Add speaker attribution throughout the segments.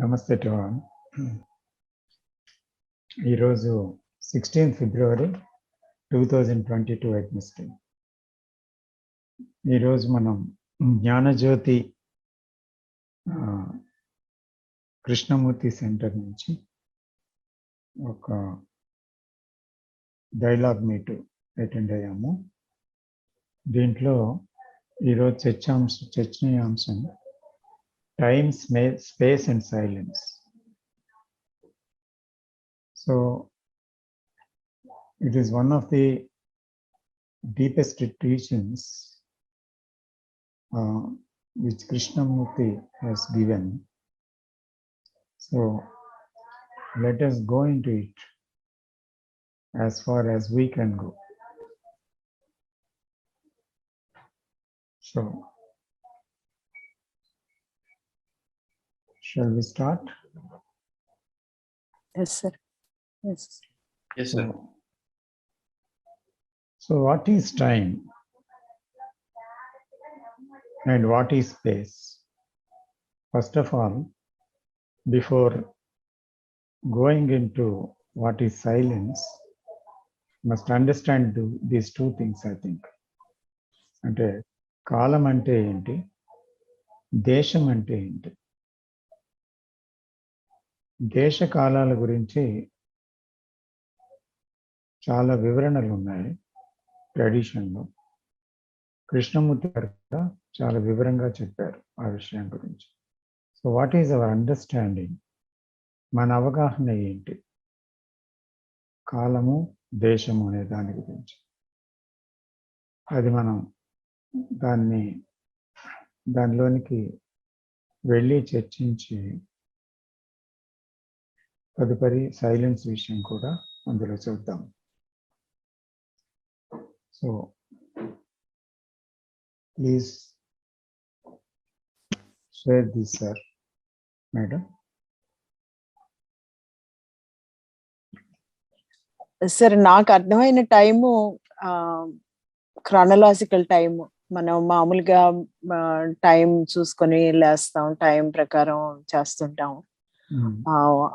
Speaker 1: నమస్తే to all. ఈరోజు 16 ఫిబ్రవరి 2022 Wednesday. ఈరోజు మనం జ్ఞానజ్యోతి కృష్ణమూర్తి సెంటర్ నుంచి ఒక డైలాగ్ మీట్ అటెండ్ అయ్యాము. దీంట్లో ఈరోజు చర్చనీయాంశం time, space and silence. So it is one of the deepest teachings which Krishnamurti has given. So let us go into it as far as we can go. So shall we start?
Speaker 2: Yes, sir. Yes.
Speaker 3: Yes, sir.
Speaker 1: So what is time and what is space? First of all, before going into what is silence, must understand these two things, I think. అంటే కాలం అంటే ఏంటి, దేశం అంటే ఏంటి. దేశ కాలాల గురించి చాలా వివరణలు ఉన్నాయి ట్రెడిషన్లో. కృష్ణమూర్తి గారు కూడా చాలా వివరంగా చెప్పారు ఆ విషయం గురించి. So what is our understanding, మన అవగాహన ఏంటి కాలము దేశము అనే దాని గురించి. అది మనం దానిలోనికి వెళ్ళి చర్చించి తదుపరి సైలెన్స్ విషయం కూడా అందులో చూద్దాం. So please share this sir. Madam.
Speaker 2: Sir, నాకు అర్థమైన టైము క్రానలాజికల్ టైం. మనం మామూలుగా టైం చూసుకొని లేస్తాం, టైం ప్రకారం చేస్తుంటాం,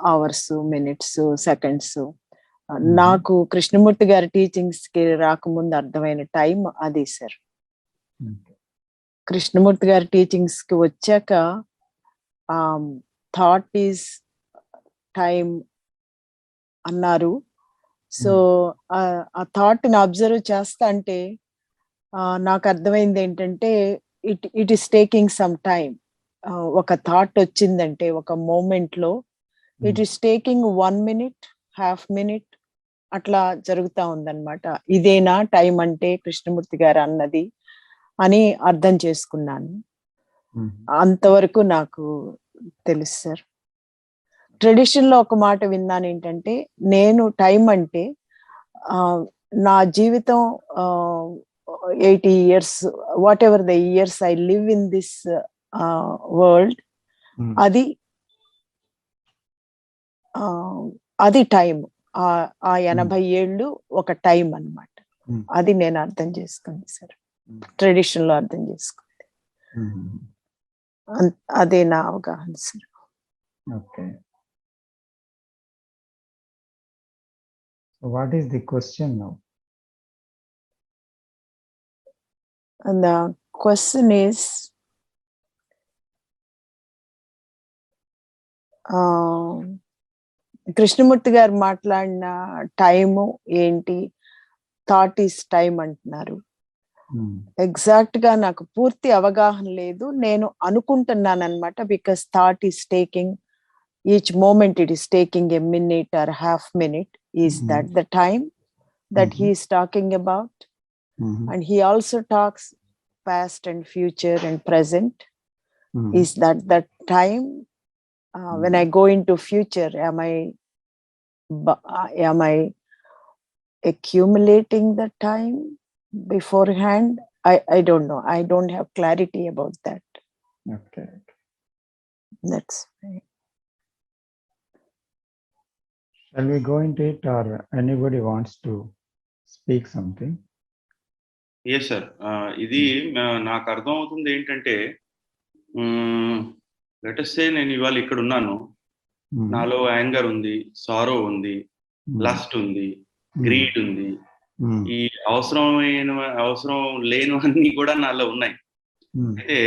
Speaker 2: అవర్స్, మినిట్స్, సెకండ్స్. నాకు కృష్ణమూర్తి గారి టీచింగ్స్ కి రాకముందు అర్థమైన టైం అది సార్. కృష్ణమూర్తి గారి టీచింగ్స్ కి వచ్చాక థాట్ ఈజ్ టైం అన్నారు. సో ఆ థాట్ ని అబ్జర్వ్ చేస్తా అంటే నాకు అర్థమైంది ఏంటంటే it is taking some time. ఒక థాట్ వచ్చిందంటే ఒక మూమెంట్ లో it is taking 1 minute, ½ minute అట్లా జరుగుతూ ఉందన్నమాట. ఇదేనా టైం అంటే కృష్ణమూర్తి గారు అన్నది అని అర్థం చేసుకున్నాను. అంతవరకు నాకు తెలుసు సార్. ట్రెడిషన్ లో ఒక మాట విన్నాను ఏంటంటే, నేను టైం అంటే నా జీవితం 80 years, what ever the years I live in this world, అది టైం. ఆ 80 ఏళ్ళు ఒక టైం అన్నమాట. అది నేను అర్థం చేసుకుంది సార్, ట్రెడిషన్ లో అర్థం చేసుకుంది. అదే నా అవగాహన sir.
Speaker 1: Okay. What is the question now?
Speaker 2: And the question is, Krishnamurthy గారు మాట్లాడిన టైము ఏంటి, థాట్ ఈస్ టైం అంటున్నారు. ఎగ్జాక్ట్ గా నాకు పూర్తి అవగాహన లేదు, నేను అనుకుంటున్నాను అనమాట. Because thought is taking each moment, it is taking a minute or ½ minute. Is that the time that he is talking about? And he also talks past and future and present. Is that the time? When I go into future, am I accumulating the time beforehand? I don't know. I don't have clarity about that.
Speaker 1: Okay.
Speaker 2: That's right.
Speaker 1: Shall we go into it, or anybody wants to speak something?
Speaker 3: Yes, sir. ఇది నాకు అర్థం అవుతుంది ఏంటంటే, let us say నేను ఇవాళ ఇక్కడ ఉన్నాను, నాలో యాంగర్ ఉంది, సారో ఉంది, లస్ట్ ఉంది, గ్రీడ్ ఉంది. ఈ అవసరం లేనివన్నీ కూడా నాలో ఉన్నాయి. అయితే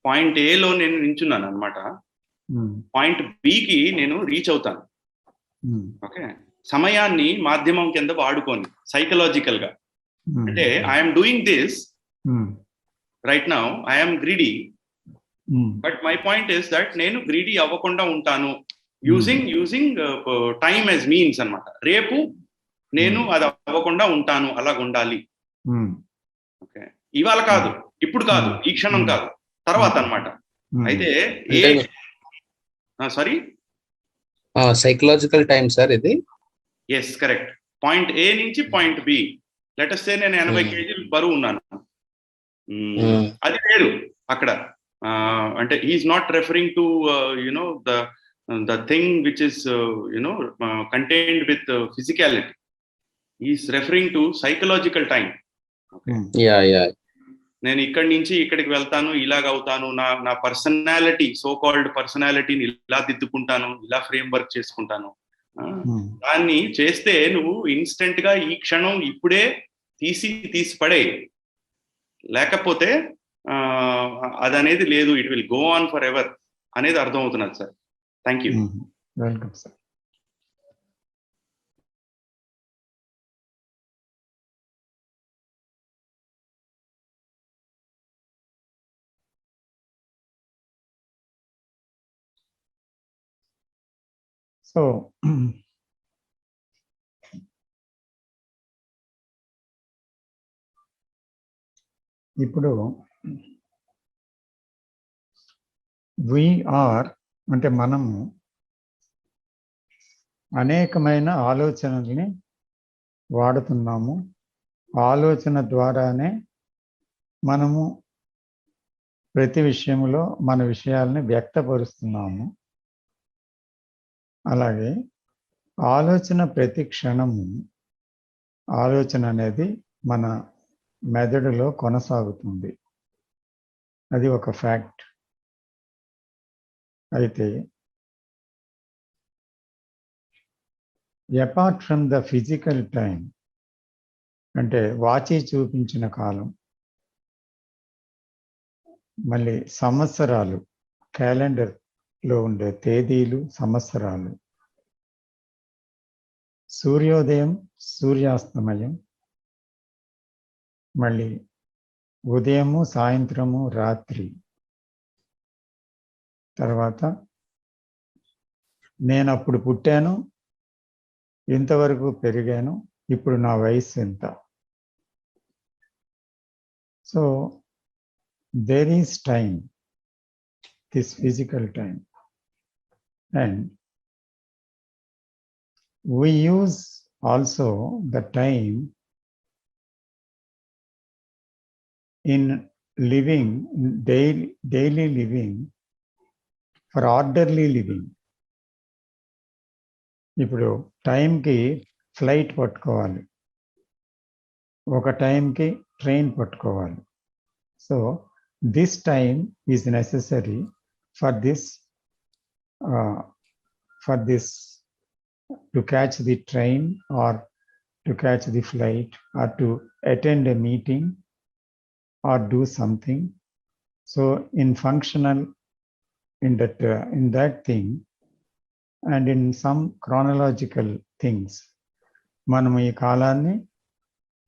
Speaker 3: పాయింట్ ఏలో నేను నించున్నాను అనమాట. పాయింట్ బికి నేను రీచ్ అవుతాను. ఓకే, సమయాన్ని మాధ్యమం కింద వాడుకొని సైకలాజికల్ గా. అంటే I'm doing this right now, I'm greedy, but my point is that నేను గ్రీడీ అవ్వకుండా ఉంటాను యూజింగ్ టైమ్ యాజ్ మీన్స్ అన్నమాట. రేపు నేను అది అవ్వకుండా ఉంటాను, అలాగ ఉండాలి. ఓకే, ఇవాళ కాదు, ఇప్పుడు కాదు, ఈ క్షణం కాదు, తర్వాత అన్నమాట. అయితే సారీ,
Speaker 4: సైకలాజికల్ టైం సార్ ఇది.
Speaker 3: Yes, correct. పాయింట్ ఏ నుంచి పాయింట్ బి, లెటస్ సే నేను 80 kg బరువు ఉన్నాను, అది వేరు అక్కడ. అంటే is not referring to you know the thing which is you know contained with physicality. Is referring to psychological time. నేను ఇక్కడి నుంచి ఇక్కడికి వెళ్తాను, ఇలాగ అవుతాను, నా పర్సనాలిటీ, సో కాల్డ్ పర్సనాలిటీని ఇలా దిద్దుకుంటాను, ఇలా ఫ్రేమ్ వర్క్ చేసుకుంటాను. దాన్ని చేస్తే నువ్వు ఇన్స్టెంట్ గా ఈ క్షణం ఇప్పుడే తీసి పడే, లేకపోతే అదనేది లేదు, it will go on for ever అనేది అర్థం అవుతున్నది sir. Thank you.
Speaker 1: Welcome sir. So ఇప్పుడు వీఆర్ అంటే మనము అనేకమైన ఆలోచనల్ని వాడుతున్నాము. ఆలోచన ద్వారానే మనము ప్రతి విషయంలో మన విషయాల్ని వ్యక్తపరుస్తున్నాము. అలాగే ఆలోచన ప్రతి క్షణము, ఆలోచన అనేది మన మెదడులో కొనసాగుతుంది. అది ఒక ఫ్యాక్ట్. అయితే apart from the physical time, అంటే వాచి చూపించిన కాలం, మళ్ళీ సంవత్సరాలు, క్యాలెండర్లో ఉండే తేదీలు, సంవత్సరాలు, సూర్యోదయం, సూర్యాస్తమయం, మళ్ళీ ఉదయము, సాయంత్రము, రాత్రి, తర్వాత నేను అప్పుడు పుట్టాను, ఇంతవరకు పెరిగాను, ఇప్పుడు నా వయసు ఎంత. So there is time, this physical time, and we use also the time in living, daily living, for orderly living. ఇప్పుడు టైంకి ఫ్లైట్ పట్టుకోవాలి, ఒక టైంకి ట్రైన్ పట్టుకోవాలి. So this time is necessary for this to catch the train or to catch the flight or to attend a meeting or do something. So in functional, in that thing and in some chronological things, మనం ఈ కాలాన్ని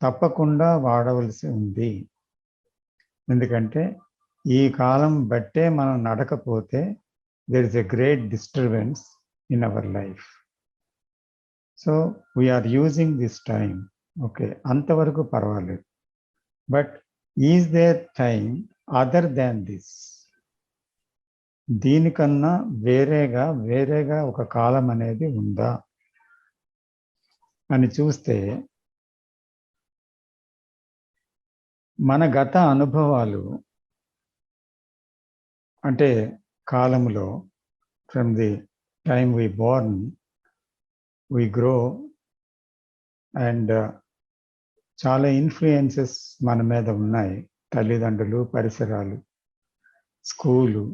Speaker 1: తప్పకుండా వాడవలసి ఉంది. ఎందుకంటే ఈ కాలం బట్టే మనం నడకపోతే there is a great disturbance in our life. So we are using this time. Okay, అంతవరకు పర్వాలేదు. But is their time other than this? దీనికన్నా వేరేగా ఒక కాలం అనేది ఉందా అని చూస్తే మన గత అనుభవాలు, అంటే కాలంలో from the time we born, we grow, and చాలా ఇన్ఫ్లుయెన్సెస్ మన మీద ఉన్నాయి. తల్లిదండ్రులు, పరిసరాలు, స్కూలు,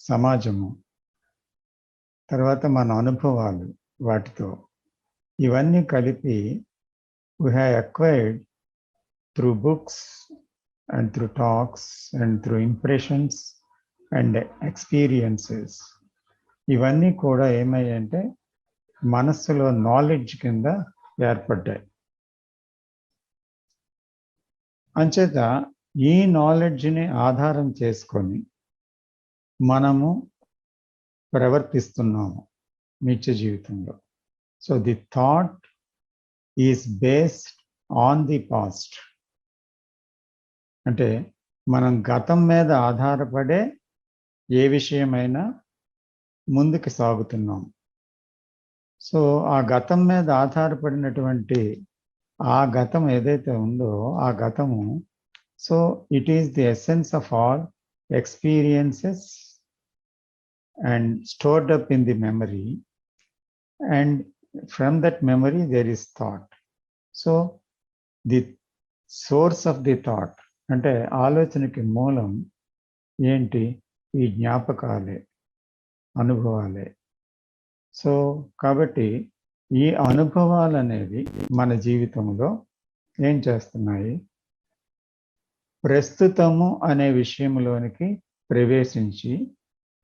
Speaker 1: సమాజము. తర్వాత మన అనుభవాలు వాటితో ఇవన్నీ కలిపి we have acquired through books and through talks and through impressions and experiences. ఇవన్నీ కూడా ఏమయ్యంటే మనస్సులో నాలెడ్జ్ కింద ఏర్పడ్డాయి. అంచేత ఈ నాలెడ్జ్ని ఆధారం చేసుకొని మనము ప్రవర్తిస్తున్నాము నిత్య జీవితంలో. So the thought is based on the past. అంటే మనం గతం మీద ఆధారపడే ఏ విషయమైనా ముందుకు సాగుతున్నాం. సో ఆ గతం మీద ఆధారపడినటువంటి ఆ గతం ఏదైతే ఉందో ఆ గతము, so it is the essence of all experiences and stored up in the memory, and from that memory there is thought. So the source of the thought అంటే ఆలోచనకి మూలం ఏంటి? ఈ జ్ఞాపకాలే, అనుభవాలే. సో కాబట్టి ఈ అనుభవాలు అనేవి మన జీవితంలో ఏం చేస్తున్నాయి? ప్రస్తుతము అనే విషయంలోనికి ప్రవేశించి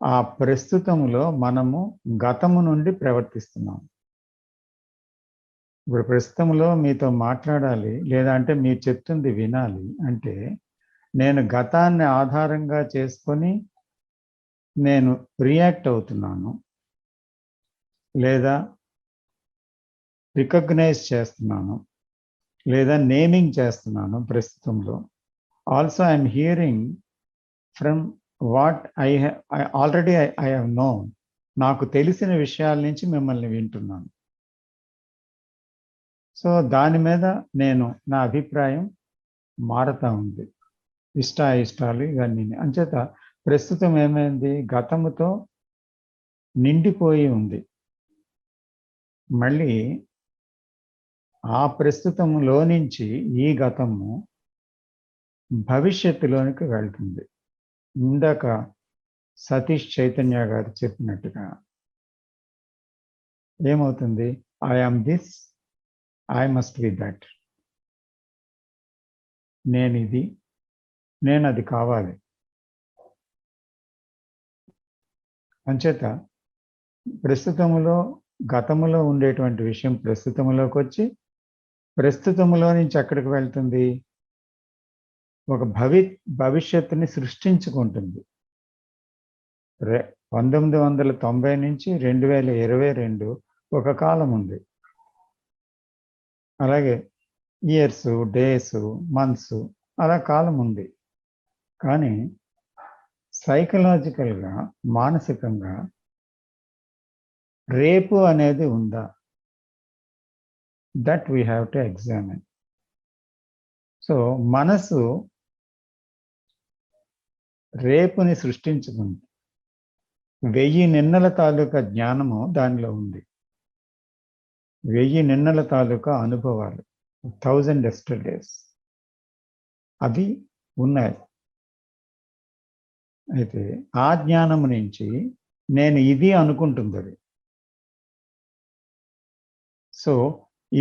Speaker 1: ఆ ప్రస్తుతంలో మనము గతము నుండి ప్రవర్తిస్తున్నాం. ఇప్పుడు ప్రస్తుతంలో మీతో మాట్లాడాలి లేదా అంటే మీరు చెప్తుంది వినాలి అంటే నేను గతాన్ని ఆధారంగా చేసుకొని నేను రియాక్ట్ అవుతున్నాను లేదా రికగ్నైజ్ చేస్తున్నాను లేదా నేమింగ్ చేస్తున్నాను ప్రస్తుతంలో. Also I'm hearing from what I already I have known. నాకు తెలిసిన విషయాల నుంచి మిమ్మల్ని వింటున్నాను. సో దాని మీద నేను నా అభిప్రాయం మారుతూ ఉంది, ఇష్టాలు ఇవన్నీ. అంచేత ప్రస్తుతం ఏమైంది? గతముతో నిండిపోయి ఉంది. మళ్ళీ ఆ ప్రస్తుతంలో నుంచి ఈ గతము భవిష్యత్తులోనికి వెళ్తుంది. ఇందాక సతీష్ చైతన్య గారు చెప్పినట్టుగా ఏమవుతుంది? I am this, I must be that. నేను ఇది, నేను అది కావాలి. అంచేత ప్రస్తుతములో గతములో ఉండేటువంటి విషయం ప్రస్తుతములోకి వచ్చి ప్రస్తుతములో నుంచి ఎక్కడికి వెళ్తుంది? ఒక భవిష్యత్తుని సృష్టించుకుంటుంది. 1990 నుంచి 2022 ఒక కాలం ఉంది. అలాగే ఇయర్స్, డేస్, మంత్స్ అలా కాలం ఉంది. కానీ సైకలాజికల్గా, మానసికంగా రేపు అనేది ఉందా? That we have to examine. So మనసు రేపుని సృష్టించుకుంది. 1000 నిన్నల తాలూకా జ్ఞానము దానిలో ఉంది. 1000 నిన్నల తాలూకా అనుభవాలు, 1000 yesterdays అవి ఉన్నాయి. అయితే ఆ జ్ఞానము నుంచి నేను ఇది అనుకుంటుంది అది. So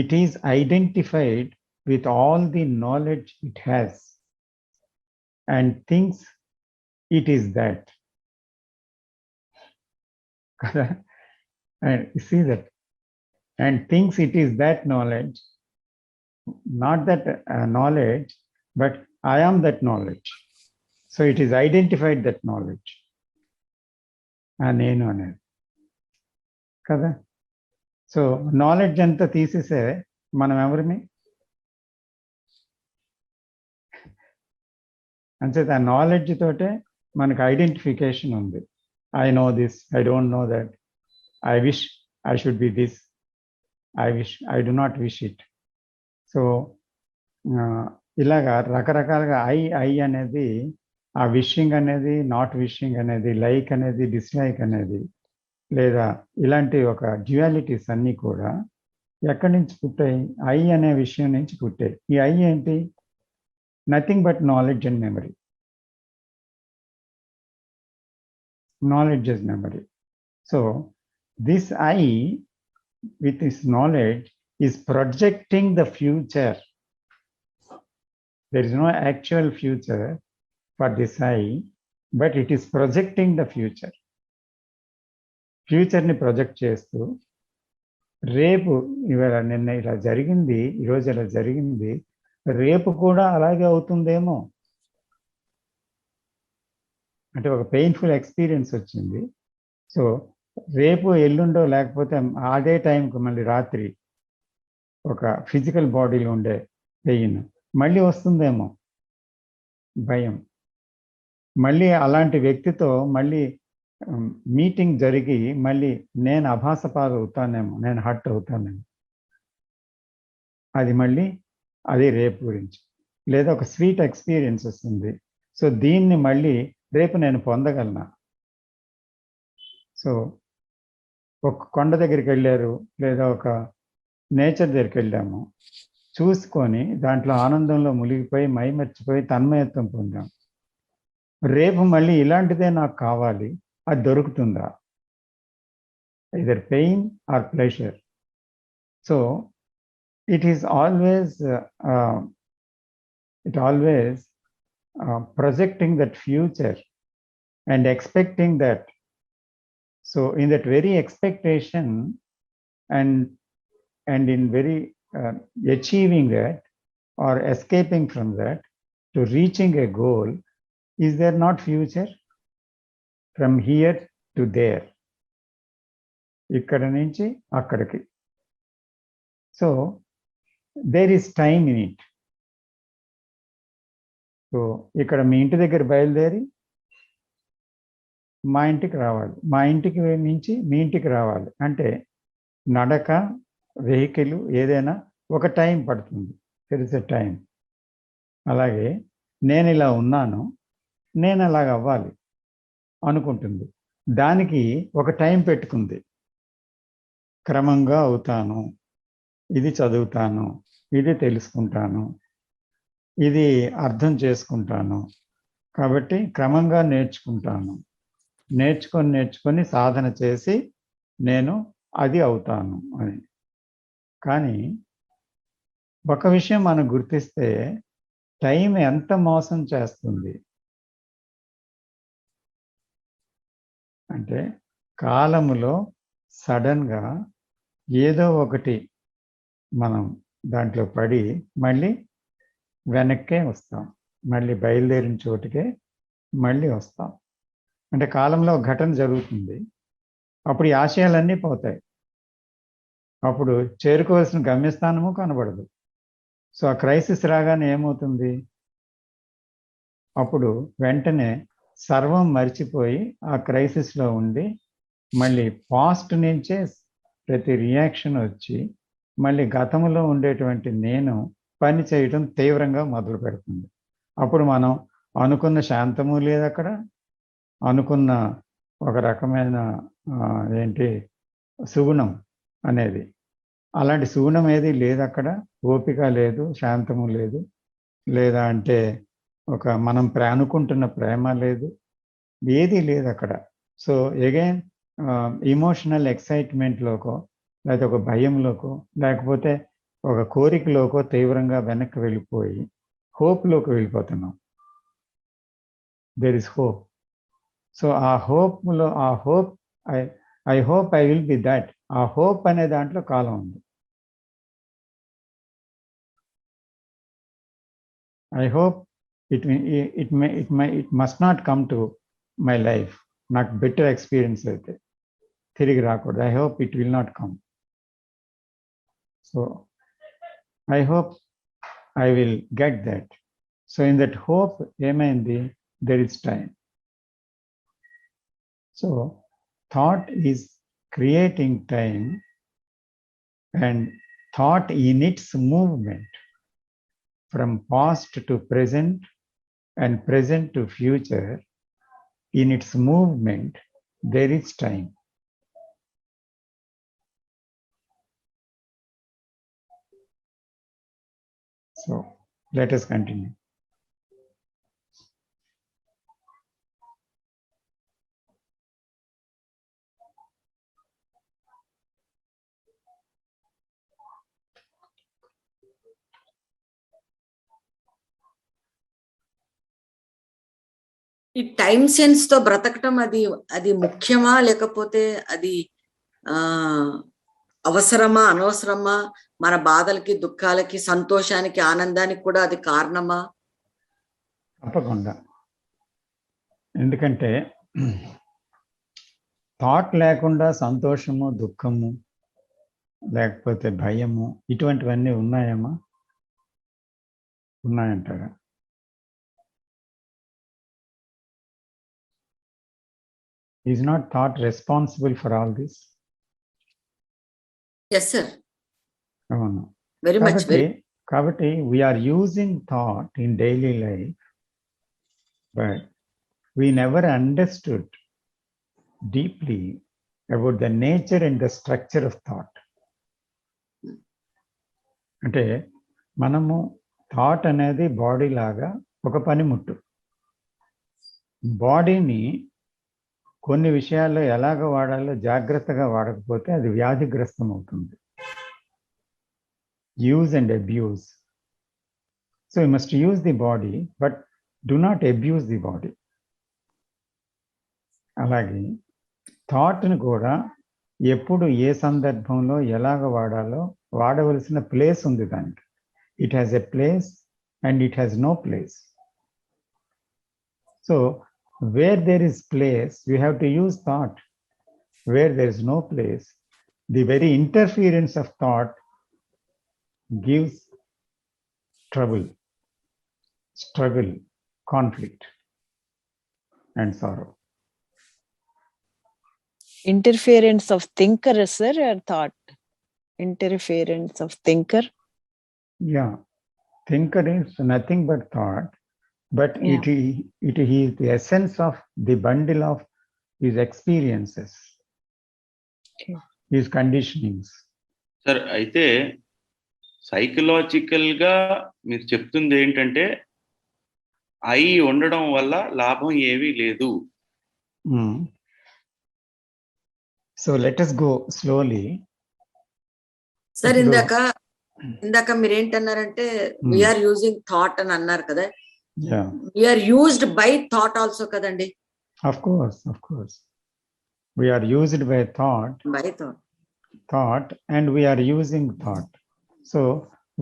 Speaker 1: it is identified with all the knowledge it has and thinks it is that. And you see that, and thinks it is that knowledge, not that knowledge, but I am that knowledge. So it is identified that knowledge. నేను అనేది కదా. So knowledge అంతా తీసేసే మనం ఎవరిని? అంచేత ఆ knowledge తోటే మనకు ఐడెంటిఫికేషన్ ఉంది. I know this, I don't know that, I wish I should be this, I wish I do not wish it. So ఇలాగా రకరకాలుగా ఐ అనేది, ఆ విషింగ్ అనేది, నాట్ విషింగ్ అనేది, లైక్ అనేది, డిస్లైక్ అనేది, లేదా ఇలాంటి ఒక డ్యుయాలిటీస్ అన్నీ కూడా ఎక్కడి నుంచి పుట్టాయి? ఐ అనే విషయం నుంచి పుట్టాయి. ఈ ఐ ఏంటి? Nothing but knowledge and memory. Knowledge is memory. So this I, with this knowledge, is projecting the future. There is no actual future for this I, but it is projecting the future. ఫ్యూచర్ని project చేస్తూ రేపు ఇవాళ నిన్న ఇలా జరిగింది, ఈరోజు ఇలా జరిగింది, రేపు కూడా అలాగే అవుతుందేమో. అంటే ఒక పెయిన్ఫుల్ ఎక్స్పీరియన్స్ వచ్చింది. సో రేపు ఎల్లుండో లేకపోతే అదే టైంకి మళ్ళీ రాత్రి ఒక ఫిజికల్ బాడీలో ఉండే పెయిన్ మళ్ళీ వస్తుందేమో భయం. మళ్ళీ అలాంటి వ్యక్తితో మళ్ళీ మీటింగ్ జరిగి మళ్ళీ నేను అభాసపాలు అవుతానేమో, నేను హర్ట్ అవుతానేమో. అది మళ్ళీ అది రేపు గురించి. లేదా ఒక స్వీట్ ఎక్స్పీరియన్స్ వస్తుంది. సో దీన్ని మళ్ళీ రేపు నేను పొందగలనా. సో ఒక కొండ దగ్గరికి వెళ్ళారు, లేదా ఒక నేచర్ దగ్గరికి వెళ్ళాము, చూసుకొని దాంట్లో ఆనందంలో మునిగిపోయి మైమర్చిపోయి తన్మయత్వం పొందాం. రేపు మళ్ళీ ఇలాంటిదే నాకు కావాలి, అది దొరుకుతుందా? either pain or pleasure. So it is always projecting that future and expecting that. So in that very expectation and in very achieving that or escaping from that to reaching a goal, is there not future? From here to there, ఇక్కడ నుంచి అక్కడికి. So there is time in it. సో ఇక్కడ మీ ఇంటి దగ్గర బయలుదేరి మా ఇంటికి రావాలి, మా ఇంటికి నుంచి మీ ఇంటికి రావాలి అంటే నడక, వెహికల్ ఏదైనా ఒక టైం పడుతుంది. There is a time. అలాగే నేను ఇలా ఉన్నాను, నేను అలాగ అవ్వాలి అనుకుంటుంది. దానికి ఒక టైం పెట్టుకుంది. క్రమంగా అవుతాను, ఇది చదువుతాను, ఇది తెలుసుకుంటాను, ఇది అర్థం చేసుకుంటాను, కాబట్టి క్రమంగా నేర్చుకుంటాను, నేర్చుకొని సాధన చేసి నేను అది అవుతాను అని. కానీ ఒక విషయం మనం గుర్తిస్తే టైం ఎంత మోసం చేస్తుంది అంటే, కాలములో సడన్గా ఏదో ఒకటి మనం దాంట్లో పడి మళ్ళీ వెనక్కే వస్తాం, మళ్ళీ బయలుదేరిన చోటుకే మళ్ళీ వస్తాం. అంటే కాలంలో ఒక ఘటన జరుగుతుంది, అప్పుడు ఈ ఆశయాలన్నీ పోతాయి, అప్పుడు చేరుకోవాల్సిన గమ్యస్థానము కనబడదు. సో ఆ క్రైసిస్ రాగానే ఏమవుతుంది, అప్పుడు వెంటనే సర్వం మర్చిపోయి ఆ క్రైసిస్లో ఉండి మళ్ళీ పాస్ట్ నుంచే ప్రతి రియాక్షన్ వచ్చి మళ్ళీ గతంలో ఉండేటువంటి నేను పని చేయడం తీవ్రంగా మొదలు పెడుతుంది. అప్పుడు మనం అనుకున్న శాంతము లేదు అక్కడ, అనుకున్న ఒక రకమైన సుగుణం అనేది, అలాంటి సుగుణం ఏది లేదు అక్కడ. ఓపిక లేదు, శాంతము లేదు, లేదా అంటే ఒక మనం అనుకుంటున్న ప్రేమ లేదు, ఏది లేదు అక్కడ. సో అగైన్ ఇమోషనల్ ఎక్సైట్మెంట్లోకో, లేకపోతే ఒక భయంలోకో, లేకపోతే ఒక కోరికలోకో తీవ్రంగా వెనక్కి వెళ్ళిపోయి హోప్లోకి వెళ్ళిపోతున్నాం. There is hope. సో ఆ హోప్లో, ఆ hope I hope I will be that, ఆ హోప్ అనే దాంట్లో కాలం ఉంది. I hope it must not come to my life. నాకు బెటర్ ఎక్స్పీరియన్స్ అయితే తిరిగి రాకూడదు. I hope it will not come. So I hope I will get that. So in that hope ఏమైంది, there is time. So thought is creating time, and thought in its movement from past to present and present to future, in its movement there is time. So let us continue.
Speaker 4: ఈ time sense తో బ్రతకటం అది ముఖ్యమా, లేకపోతే అది అవసరమా, అనవసరమా? మన బాధలకి, దుఃఖాలకి, సంతోషానికి, ఆనందానికి కూడా అది కారణమా?
Speaker 1: తప్పకుండా. ఎందుకంటే థాట్ లేకుండా సంతోషము, దుఃఖము, లేకపోతే భయము ఇటువంటివన్నీ ఉన్నాయమ్మా? ఉన్నాయంటారా? Is not thought responsible for all this?
Speaker 4: Yes, sir.
Speaker 1: అవును.
Speaker 4: Very much.
Speaker 1: కాబట్టి we are using thought in daily life, but we never understood deeply about the nature and the structure of thought. అంటే మనము thought అనేది body లాగా ఒక పనిముట్టు. బాడీని కొన్ని విషయాల్లో ఎలాగ వాడాలో జాగ్రత్తగా వాడకపోతే అది వ్యాధిగ్రస్తం అవుతుంది. Use and abuse. So you must use the body, but do not abuse the body. అలాగే థాట్ని కూడా ఎప్పుడు ఏ సందర్భంలో ఎలాగ వాడాలో వాడవలసిన ప్లేస్ ఉంది దానికి. It has a place and it has no place. So where there is place, we have to use thought. Where there is no place, the very interference of thought gives trouble, struggle, conflict, and sorrow.
Speaker 2: Interference of thinker, sir, or thought? Interference of thinker?
Speaker 1: Yeah, thinker is nothing but thought. But
Speaker 2: Yeah.
Speaker 1: it is the essence of the bundle of his experiences,
Speaker 2: Okay.
Speaker 1: his conditionings.
Speaker 3: Sir, అయితే psychological గా మీరు చెప్తుంది ఏంటంటే అయి ఉండడం వల్ల లాభం ఏమీ లేదు.
Speaker 1: So let us go slowly.
Speaker 4: Sir, ఇందాక మీరు ఏంటన్నారంటే వీఆర్ యూజింగ్ థాట్ అని అన్నారు కదా.
Speaker 1: Yeah,
Speaker 4: we are used by thought also kadandi.
Speaker 1: Of course we are used by thought and we are using thought. So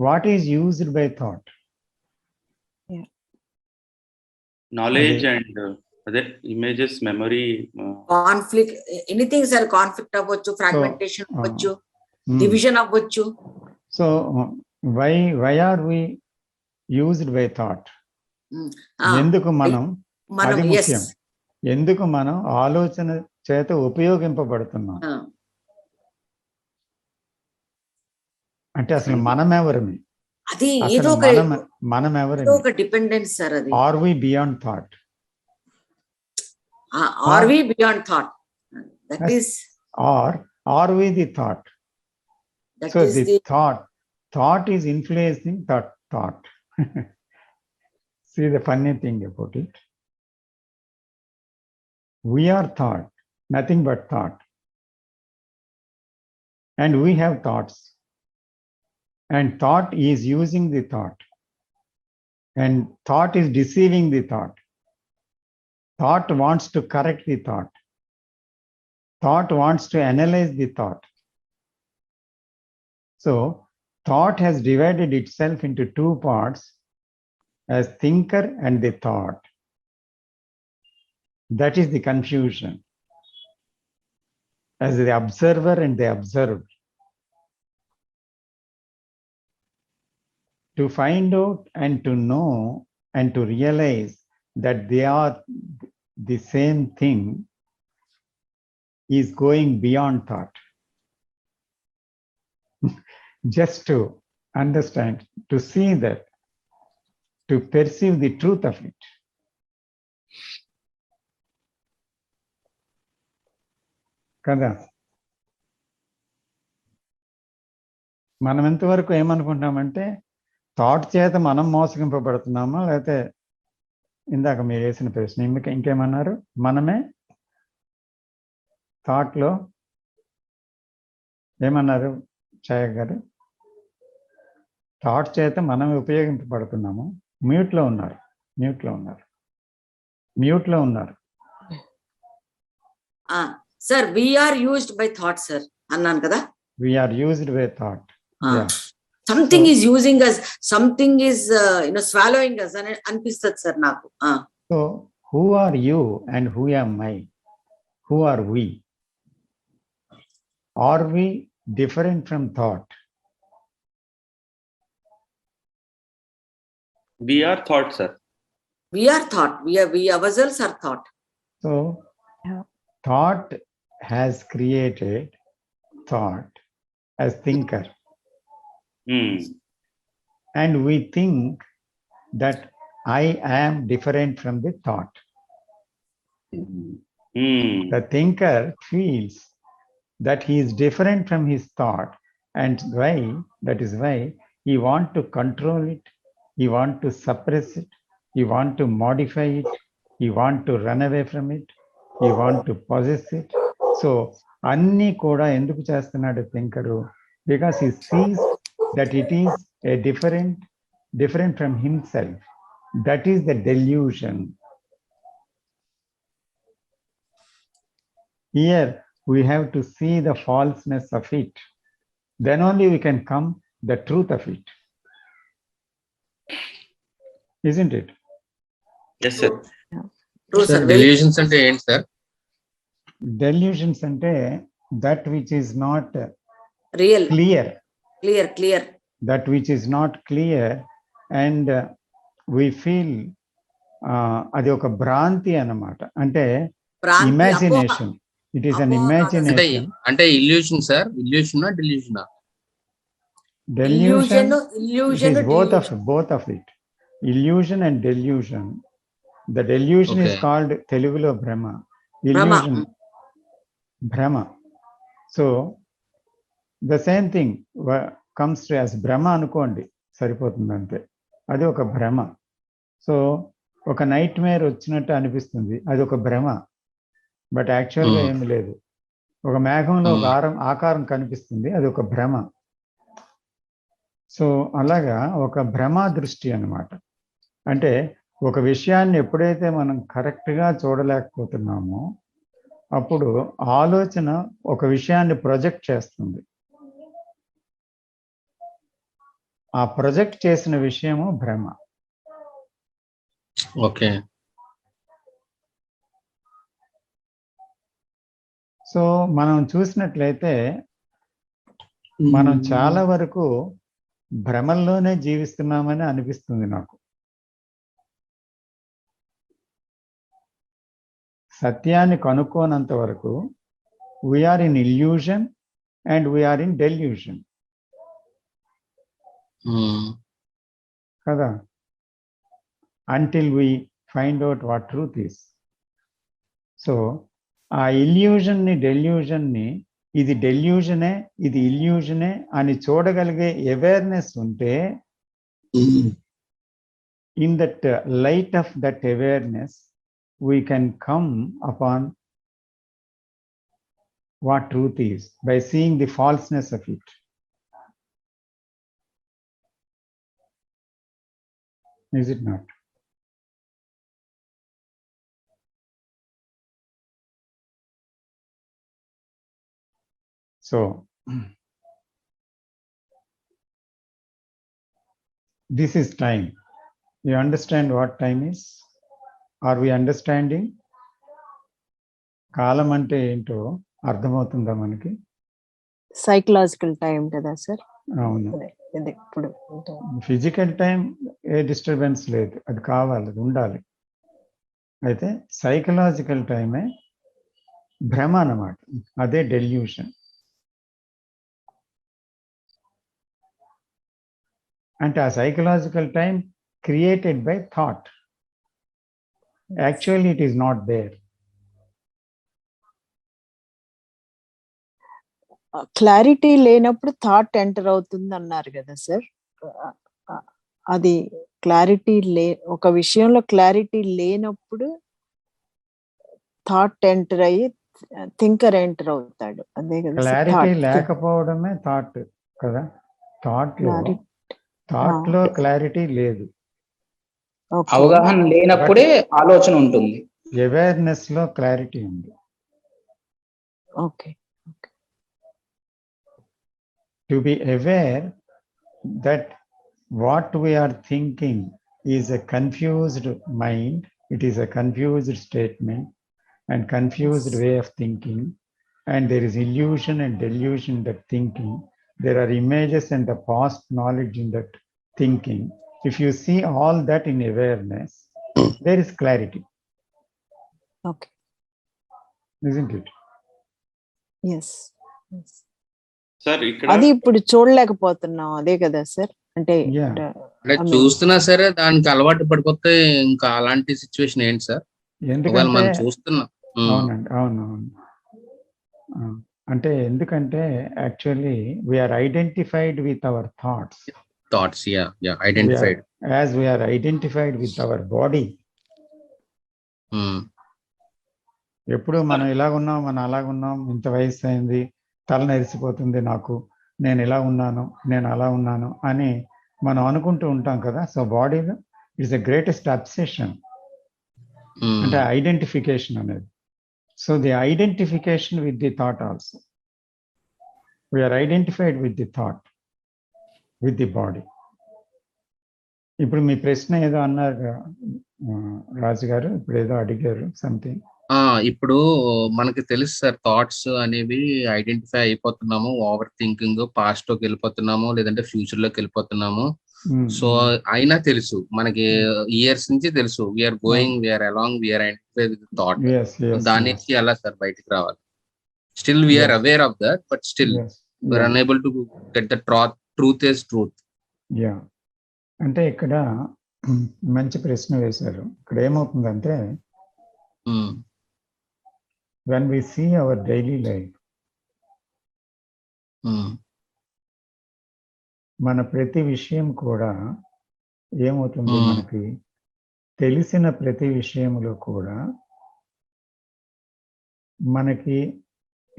Speaker 1: what is used by thought?
Speaker 3: Knowledge and other images, memory,
Speaker 4: conflict, anything sir. Conflict avvochu, fragmentation avvochu, division avvochu.
Speaker 1: So why are we used by thought? ఎందుకు మనం అది ముఖ్యం. ఎందుకు మనం ఆలోచన చేత ఉపయోగింపబడుతున్నాం అంటే అసలు మనం ఎవరమి?
Speaker 4: అది ఏదో
Speaker 1: మనం ఎవరమి?
Speaker 4: ఒక డిపెండెన్స్ సార్. అది
Speaker 1: are we beyond thought?
Speaker 4: Are we beyond thought? That is
Speaker 1: are we the thought? So the thought is influencing thought. See the funny thing about it. We are thought, nothing but thought. And we have thoughts. And thought is using the thought. And thought is deceiving the thought. Thought wants to correct the thought. Thought wants to analyze the thought. So, thought has divided itself into two parts, as thinker and the thought. That is the confusion. As the observer and the observed. To find out and to know and to realize that they are the same thing is going beyond thought. Just to understand, to see that, to perceive the truth of it. కదా మనం ఎంతవరకు ఏమనుకుంటామంటే thought చేత మనం మోసగింపబడుతున్నామా, లేకపోతే ఇందాక మీరు వేసిన ప్రశ్న ఇంకేమన్నారు? మనమే థాట్లో ఏమన్నారు ఛాయ గారు? థాట్ చేత మనం ఉపయోగింపబడుతున్నాము. మ్యూట్లో ఉన్నారు. మ్యూట్ లో ఉన్నారు.
Speaker 4: Sir we are used by thought sir అన్నాను కదా.
Speaker 1: We are used by thought.
Speaker 4: Something is using us, something is swallowing us అని అనిపిస్తుంది సార్ నాకు.
Speaker 1: So who are you and who am I? Who are we? Are we different from thought?
Speaker 3: We are thought, sir.
Speaker 4: We are thought. We ourselves are thought.
Speaker 1: So thought has created thought as thinker. And we think that I am different from the thought. The thinker feels that he is different from his thought, and that is why he wants to control it, he wants to suppress it, he wants to modify it, he wants to run away from it, he wants to possess it. So anni kuda enduku chestunadu thinkeru? Because he sees that it is a different from himself. That is the delusion. Here we have to see the falseness of it. Then only we can come the truth of it. Isn't it?
Speaker 3: Yes, sir.
Speaker 4: True, sir.
Speaker 5: Delusions ante enti sir?
Speaker 1: Delusions ante that which is not
Speaker 4: Real.
Speaker 1: Clear. That which is not clear, and we feel adi oka భ్రాంతి అన్నమాట. అంటే imagination. It is an imagination.
Speaker 5: Ante illusion sir? Illusion or delusion?
Speaker 1: Delusion.
Speaker 4: Illusion.
Speaker 1: It is both of it. Illusion and delusion. The delusion is called Telugulo Brahma. Illusion. Brahma. So the same thing comes to as Brahma అనుకోండి, సరిపోతుంది అంతే. అది ఒక భ్రమ. So ఒక night Meyer వచ్చినట్టు అనిపిస్తుంది, అది ఒక భ్రమ. బట్ యాక్చువల్గా ఏమి లేదు. ఒక మేఘంలో ఒక ఆకారం కనిపిస్తుంది, అది ఒక భ్రమ. సో అలాగా ఒక భ్రమ దృష్టి అన్నమాట. అంటే ఒక విషయాన్ని ఎప్పుడైతే మనం కరెక్ట్గా చూడలేకపోతున్నామో అప్పుడు ఆలోచన ఒక విషయాన్ని ప్రొజెక్ట్ చేస్తుంది. ఆ ప్రొజెక్ట్ చేసిన విషయము భ్రమ.
Speaker 5: ఓకే.
Speaker 1: సో మనం చూసినట్లయితే మనం చాలా వరకు భ్రమల్లోనే జీవిస్తున్నామని అనిపిస్తుంది నాకు. సత్యాన్ని కనుక్కోనంత వరకు we are in illusion and we are in delusion కదా. until we find out what truth is. So ఆ ఇల్యూజన్ని డెల్యూజన్ని ఇది డెల్యూజనే ఇది ఇల్యూజనే అని చూడగలిగే అవేర్నెస్ ఉంటే, in that light of that awareness we can come upon what truth is by seeing the falseness of it. Is it not? So this is time. You understand what time is? Are we understanding? కాలం అంటే ఏంటో అర్థమవుతుందా మనకి?
Speaker 2: Psychological time కదా sir.
Speaker 1: అవును.
Speaker 2: ఇప్పుడు
Speaker 1: physical time ఏ disturbance లేదు, అది కావాలి, అది ఉండాలి. అయితే సైకలాజికల్ టైమే భ్రమ అన్నమాట, అదే డెల్యూషన్. అంటే ఆ psychological time created by thought. Actually, it is not there.
Speaker 2: Clarity లేనప్పుడు థాట్ ఎంటర్ అవుతుంది అన్నారు కదా సార్. అది క్లారిటీ ఒక విషయంలో క్లారిటీ లేనప్పుడు థాట్ ఎంటర్ అయ్యి థింకర్ ఎంటర్ అవుతాడు, అదే కదా.
Speaker 1: క్లారిటీ లేకపోవడమే థాట్ కదా. థాట్ లో క్లారిటీ లేదు.
Speaker 2: ఓకే
Speaker 6: అవగాహన లేనప్పుడే ఆలోచన ఉంటుంది.
Speaker 1: అవేర్నెస్ లో క్లారిటీ ఉంది.
Speaker 2: Okay
Speaker 1: To be aware that what we are thinking is a confused mind, it is a confused statement and confused way of thinking, and there is illusion and delusion in that thinking. There are images and the past knowledge in that thinking. If you see all that in awareness, there is clarity,
Speaker 2: okay
Speaker 1: isn't it?
Speaker 2: Yes
Speaker 3: sir ఇక్కడ
Speaker 2: అది ఇప్పుడు చూడలేకపోతున్నాం, అదే కదా sir. అంటే
Speaker 1: Yeah.
Speaker 5: అంటే చూస్తున్నా సరే దానికి అలవాటు పడిపోతే ఇంకా అలాంటి సిచ్యువేషన్ ఏంటి సార్? ఒకవేళ
Speaker 1: ఎందుకంటే
Speaker 5: మనం చూస్తున్నాం.
Speaker 1: అవునండి, అవునవును. అంటే ఎందుకంటే actually we are identified with our thoughts.
Speaker 5: Thoughts identified.
Speaker 1: As we are identified with our body. ఎప్పుడు మనం ఇలాగున్నాం, మనం అలాగున్నాం, ఇంత వయసు అయింది, తల నెరిసిపోతుంది నాకు, నేను ఇలా ఉన్నాను, నేను అలా ఉన్నాను అని మనం అనుకుంటూ ఉంటాం కదా. So body it's the greatest obsession, అంటే ఐడెంటిఫికేషన్ అనేది. So the identification with the thought also, we are identified with the thought, with the body. ఇప్పుడు మీ ప్రశ్న ఏదో అన్నారు రాజు గారు, ఇప్పుడు ఏదో అడిగారు సంథింగ్.
Speaker 5: ఇప్పుడు మనకి తెలుసు సార్, థాట్స్ అనేవి ఐడెంటిఫై అయిపోతున్నాము, ఓవర్ థింకింగ్, పాస్ట్ లోకి వెళ్ళిపోతున్నాము, లేదంటే ఫ్యూచర్ లోకి వెళ్ళిపోతున్నాము. సో అయినా తెలుసు మనకి, ఇయర్స్ నుంచి తెలుసు, we are going, we are along, we are identify with thought. దాని నుంచి ఎలా సార్ బయటికి రావాలి? Still we are aware of that, but still we are unable to get the truth is truth.
Speaker 1: అంటే ఇక్కడ మంచి ప్రశ్న వేశారు. ఇక్కడ ఏమవుతుందంటే when we see our daily life, మన ప్రతి విషయం కూడా ఏమవుతుంది, మనకి తెలిసిన ప్రతి విషయంలో కూడా మనకి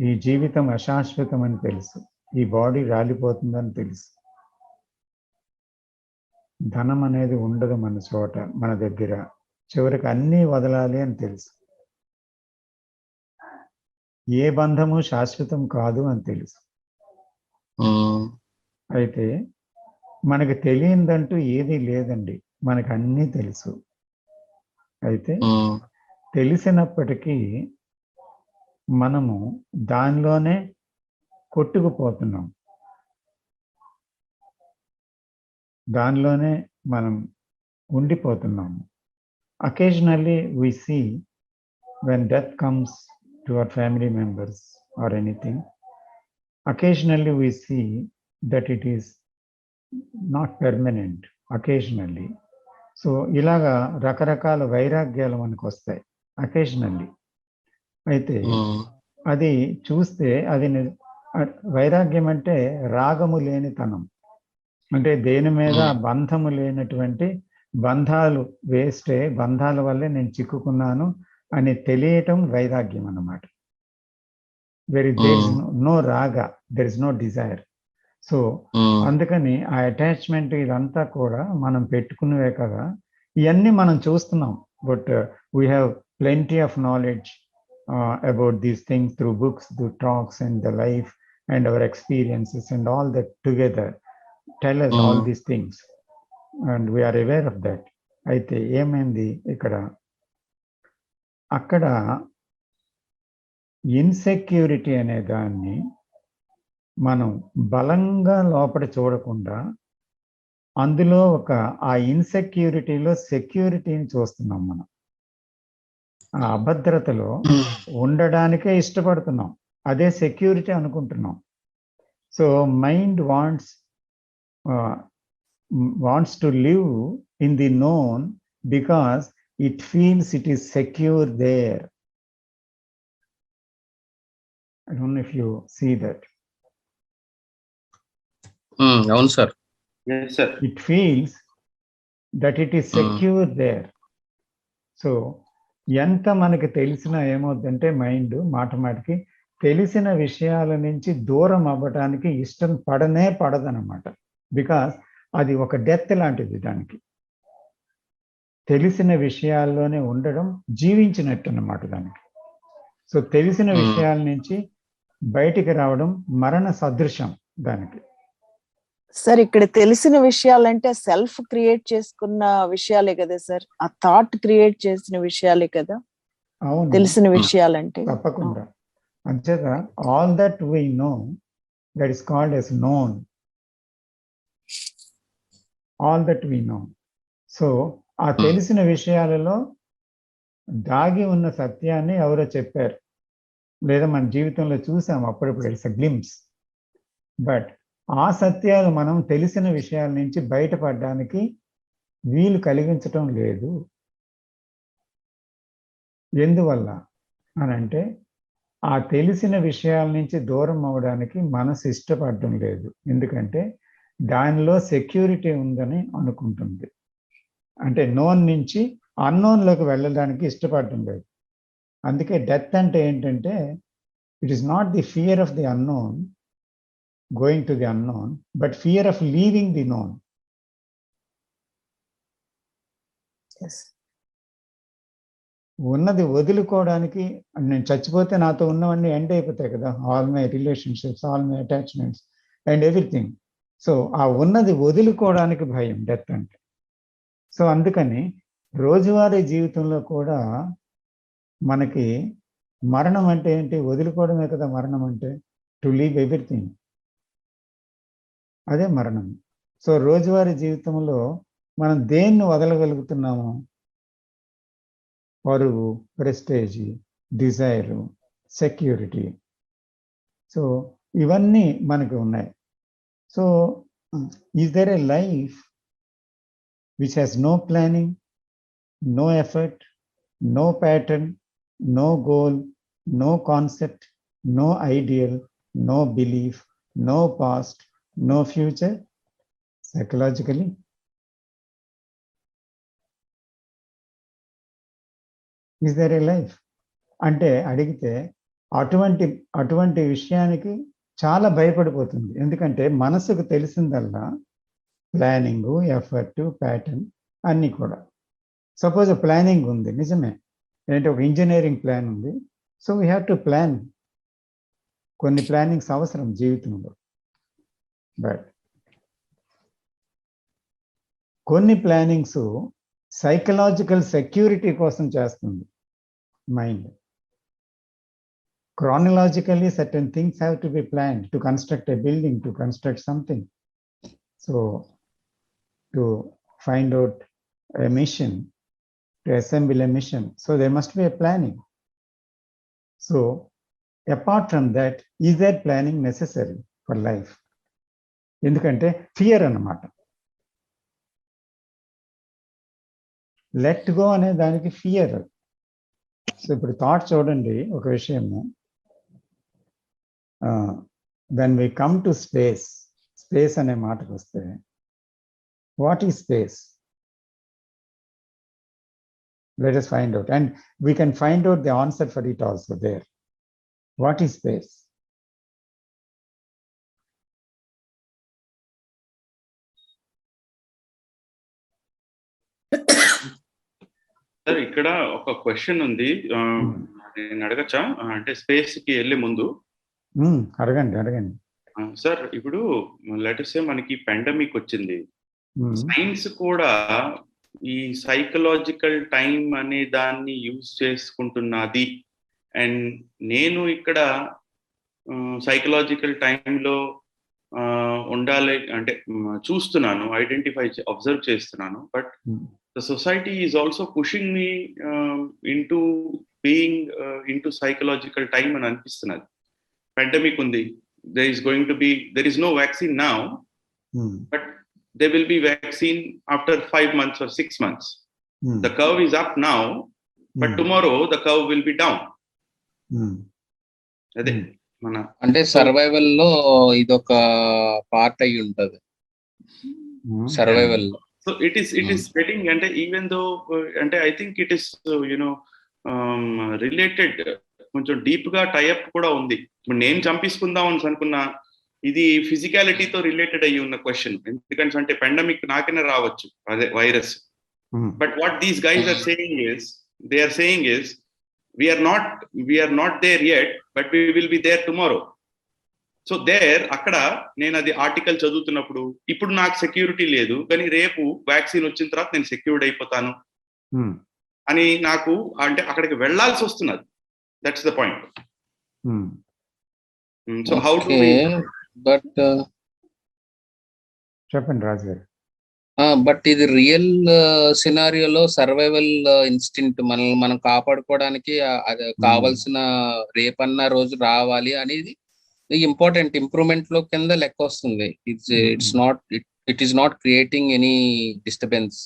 Speaker 1: ఈ జీవితం అశాశ్వతం అని తెలుసు, ఈ బాడీ రాలిపోతుందని తెలుసు, ధనం అనేది ఉండదు మన చోట, మన దగ్గర, చివరికి అన్నీ వదలాలి అని తెలుసు, ఏ బంధము శాశ్వతం కాదు అని తెలుసు. అయితే మనకు తెలియదంటూ ఏదీ లేదండి, మనకు అన్నీ తెలుసు. అయితే తెలిసినప్పటికీ మనము దానిలోనే కొట్టుకుపోతున్నాం, దానిలోనే మనం ఉండిపోతున్నాము. Occasionally we see when death comes to our family members or anything, occasionally we see that it is not permanent, occasionally. So ఇలాగా రకరకాల వైరాగ్యాలు మనకు వస్తాయి అకేషనల్లీ. అయితే అది చూస్తే అది వైరాగ్యం అంటే రాగము లేనితనం, అంటే దేని మీద బంధము లేనటువంటి, బంధాలు వేస్టే, బంధాల వల్లే నేను చిక్కుకున్నాను అని తెలియటం వైరాగ్యం అన్నమాట. దేర్ ఇస్ నో రాగ, there is no desire. So అందుకని ఆ అటాచ్మెంట్ ఇదంతా కూడా మనం పెట్టుకునేవే కదా. ఇవన్నీ మనం చూస్తున్నాం, but we have plenty of knowledge about these things through books, through talks and the life and hour experiences and all that together tell us all these things and we are aware of that. అయితే ఏమైంది ఇక్కడ, అక్కడ insecurity అనే దాన్ని మనం బలంగా లోపల చూడకుండా అందులో ఆ ఇన్సెక్యూరిటీలో సెక్యూరిటీని చూస్తున్నాం. మనం ఆ అభద్రతలో ఉండడానికే ఇష్టపడుతున్నాం, అదే సెక్యూరిటీ అనుకుంటున్నాం. So mind wants to live in the known because it feels it is secure there. I don't know if you see that.
Speaker 5: అవును sir.
Speaker 3: Yes, sir.
Speaker 1: It feels that it is secure there. So ఎంత మనకి తెలిసినా ఏమవుతుందంటే mind మాటకి తెలిసిన విషయాల నుంచి దూరం అవ్వడానికి ఇష్టం పడదనమాట. బికాస్ అది ఒక డెత్ లాంటిది దానికి. తెలిసిన విషయాల్లోనే ఉండడం జీవించినట్టు అన్నమాట దానికి. సో తెలిసిన విషయాల నుంచి బయటికి రావడం మరణ సదృశం దానికి.
Speaker 2: సార్ ఇక్కడ తెలిసిన విషయాలంటే సెల్ఫ్ క్రియేట్ చేసుకున్న విషయాలే కదా సార్, ఆ థాట్ క్రియేట్ చేసిన విషయాలే కదా
Speaker 1: అవును,
Speaker 2: తెలిసిన విషయాలంటే.
Speaker 1: తప్పకుండా. అంచేత all that we know that is called as known. All that we know. So ఆ తెలిసిన విషయాలలో దాగి ఉన్న సత్యాన్ని ఎవరో చెప్పారు, లేదా మన జీవితంలో చూసాం అప్పుడప్పుడు, ఇట్స్ అ గ్లిమ్స్. బట్ ఆ సత్యాలు మనం తెలిసిన విషయాల నుంచి బయటపడడానికి వీలు కలిగించటం లేదు. ఎందువల్ల అని అంటే ఆ తెలిసిన విషయాల నుంచి దూరం అవడానికి మనసు ఇష్టపడటం లేదు. ఎందుకంటే దానిలో సెక్యూరిటీ ఉందని అనుకుంటుంది. అంటే నోన్ నుంచి అన్నోన్లోకి వెళ్ళడానికి ఇష్టపడటం లేదు. అందుకే డెత్ అంటే ఏంటంటే it is not the fear of the unknown, going to the unknown, but fear of leaving the known. ఉన్నది వదులుకోవడానికి, నేను చచ్చిపోతే నాతో ఉన్నవన్నీ ఎండ్ అయిపోతాయి కదా, all my relationships, all my attachments and everything. So ఆ ఉన్నది వదులుకోవడానికి భయం డెత్ అంటే. సో అందుకని రోజువారీ జీవితంలో కూడా మనకి మరణం అంటే ఏంటి? వదులుకోవడమే కదా మరణం అంటే, టు లీవ్ ఎవ్రీథింగ్, అదే మరణం. సో రోజువారీ జీవితంలో మనం దేన్ని వదలగలుగుతున్నాము? పరువు, ప్రెస్టేజ్, డిజైరు, సెక్యూరిటీ. సో ఇవన్నీ మనకు ఉన్నాయి. So is there a life which has no planning, no effort, no pattern, no goal, no concept, no ideal, no belief, no past, no future? Psychologically, is there a life? అంటే అడిగితే అటువంటి విషయానికి చాలా భయపడిపోతుంది. ఎందుకంటే మనసుకు తెలిసిందల్లా ప్లానింగ్, ఎఫర్ట్, ప్యాటర్న్ అన్నీ కూడా. Suppose planning ఉంది, నిజమే, ఏంటంటే ఒక ఇంజనీరింగ్ ప్లాన్ ఉంది. So we have to plan. కొన్ని ప్లానింగ్స్ అవసరం జీవితంలో. బట్ కొన్ని ప్లానింగ్స్ సైకలాజికల్ సెక్యూరిటీ కోసం చేస్తుంది mind. Chronologically, certain things have to be planned to construct a building, to construct something. So to find out a mission, to assemble a mission, so there must be a planning. So apart from that, is that planning necessary for life? ఎందుకంటే fear అన్నమాట. Let go అనే దానికి fear. So ఇప్పుడు thought చూడండి, ఒక విషయము, when we come to space అనే మాటకు వస్తే, what is space? Let us find out, and we can find out the answer for it also there. What is space?
Speaker 3: Sir ఇక్కడ ఒక క్వశ్చన్ ఉంది, నేను అడగచ్చా? అంటే స్పేస్ కి వెళ్ళే ముందు
Speaker 1: అడగండి.
Speaker 3: సార్ ఇప్పుడు లెట్స్ సే మనకి పాండమిక్ వచ్చింది, సైన్స్ కూడా ఈ సైకలాజికల్ టైం అనే దాన్ని యూజ్ చేసుకుంటున్నది. అండ్ నేను ఇక్కడ సైకలాజికల్ టైంలో ఉండాలి అంటే చూస్తున్నాను, అబ్జర్వ్ చేస్తున్నాను. But the society is also pushing me into being into psychological time అని అనిపిస్తున్నది. పాండమిక్ ఉంది, there is no vaccine now, but there will be vaccine after 5 months or 6 months. The curve is up now, but tomorrow the curve will be down. అదే మన
Speaker 5: అంటే survival లో ఇదొక part అయి ఉంటది. సర్వైవల్ లో
Speaker 3: సో ఇట్ ఈస్ getting, అంటే even though అంటే I think it is related, కొంచెం డీప్ గా టైఅప్ కూడా ఉంది. ఇప్పుడు నేను చంపేసుకుందాం అని అనుకున్నా, ఇది ఫిజికాలిటీతో రిలేటెడ్ అయ్యి ఉన్న క్వశ్చన్. ఎందుకంటే అంటే పాండమిక్ నాకైనా రావచ్చు, అదే virus. But what these guys are saying is, we are not there yet, but we will be there tomorrow. So అక్కడ నేను అది ఆర్టికల్ చదువుతున్నప్పుడు ఇప్పుడు నాకు సెక్యూరిటీ లేదు, కానీ రేపు వ్యాక్సిన్ వచ్చిన తర్వాత నేను సెక్యూర్డ్ అయిపోతాను అని నాకు అంటే అక్కడికి వెళ్లాల్సి వస్తున్నది. That's the point. So how to
Speaker 5: but
Speaker 1: చెప్పండి రాజు గారు.
Speaker 5: బట్ ఇది రియల్ సినారియోలో సర్వైవల్ ఇన్స్టింక్ట్ మనల్ని మనం కాపాడుకోవడానికి కావాల్సిన రేపన్న రోజు రావాలి అనేది ఇంపార్టెంట్ ఇంప్రూవ్మెంట్ లో కింద లెక్క వస్తుంది. It is not creating any disturbance,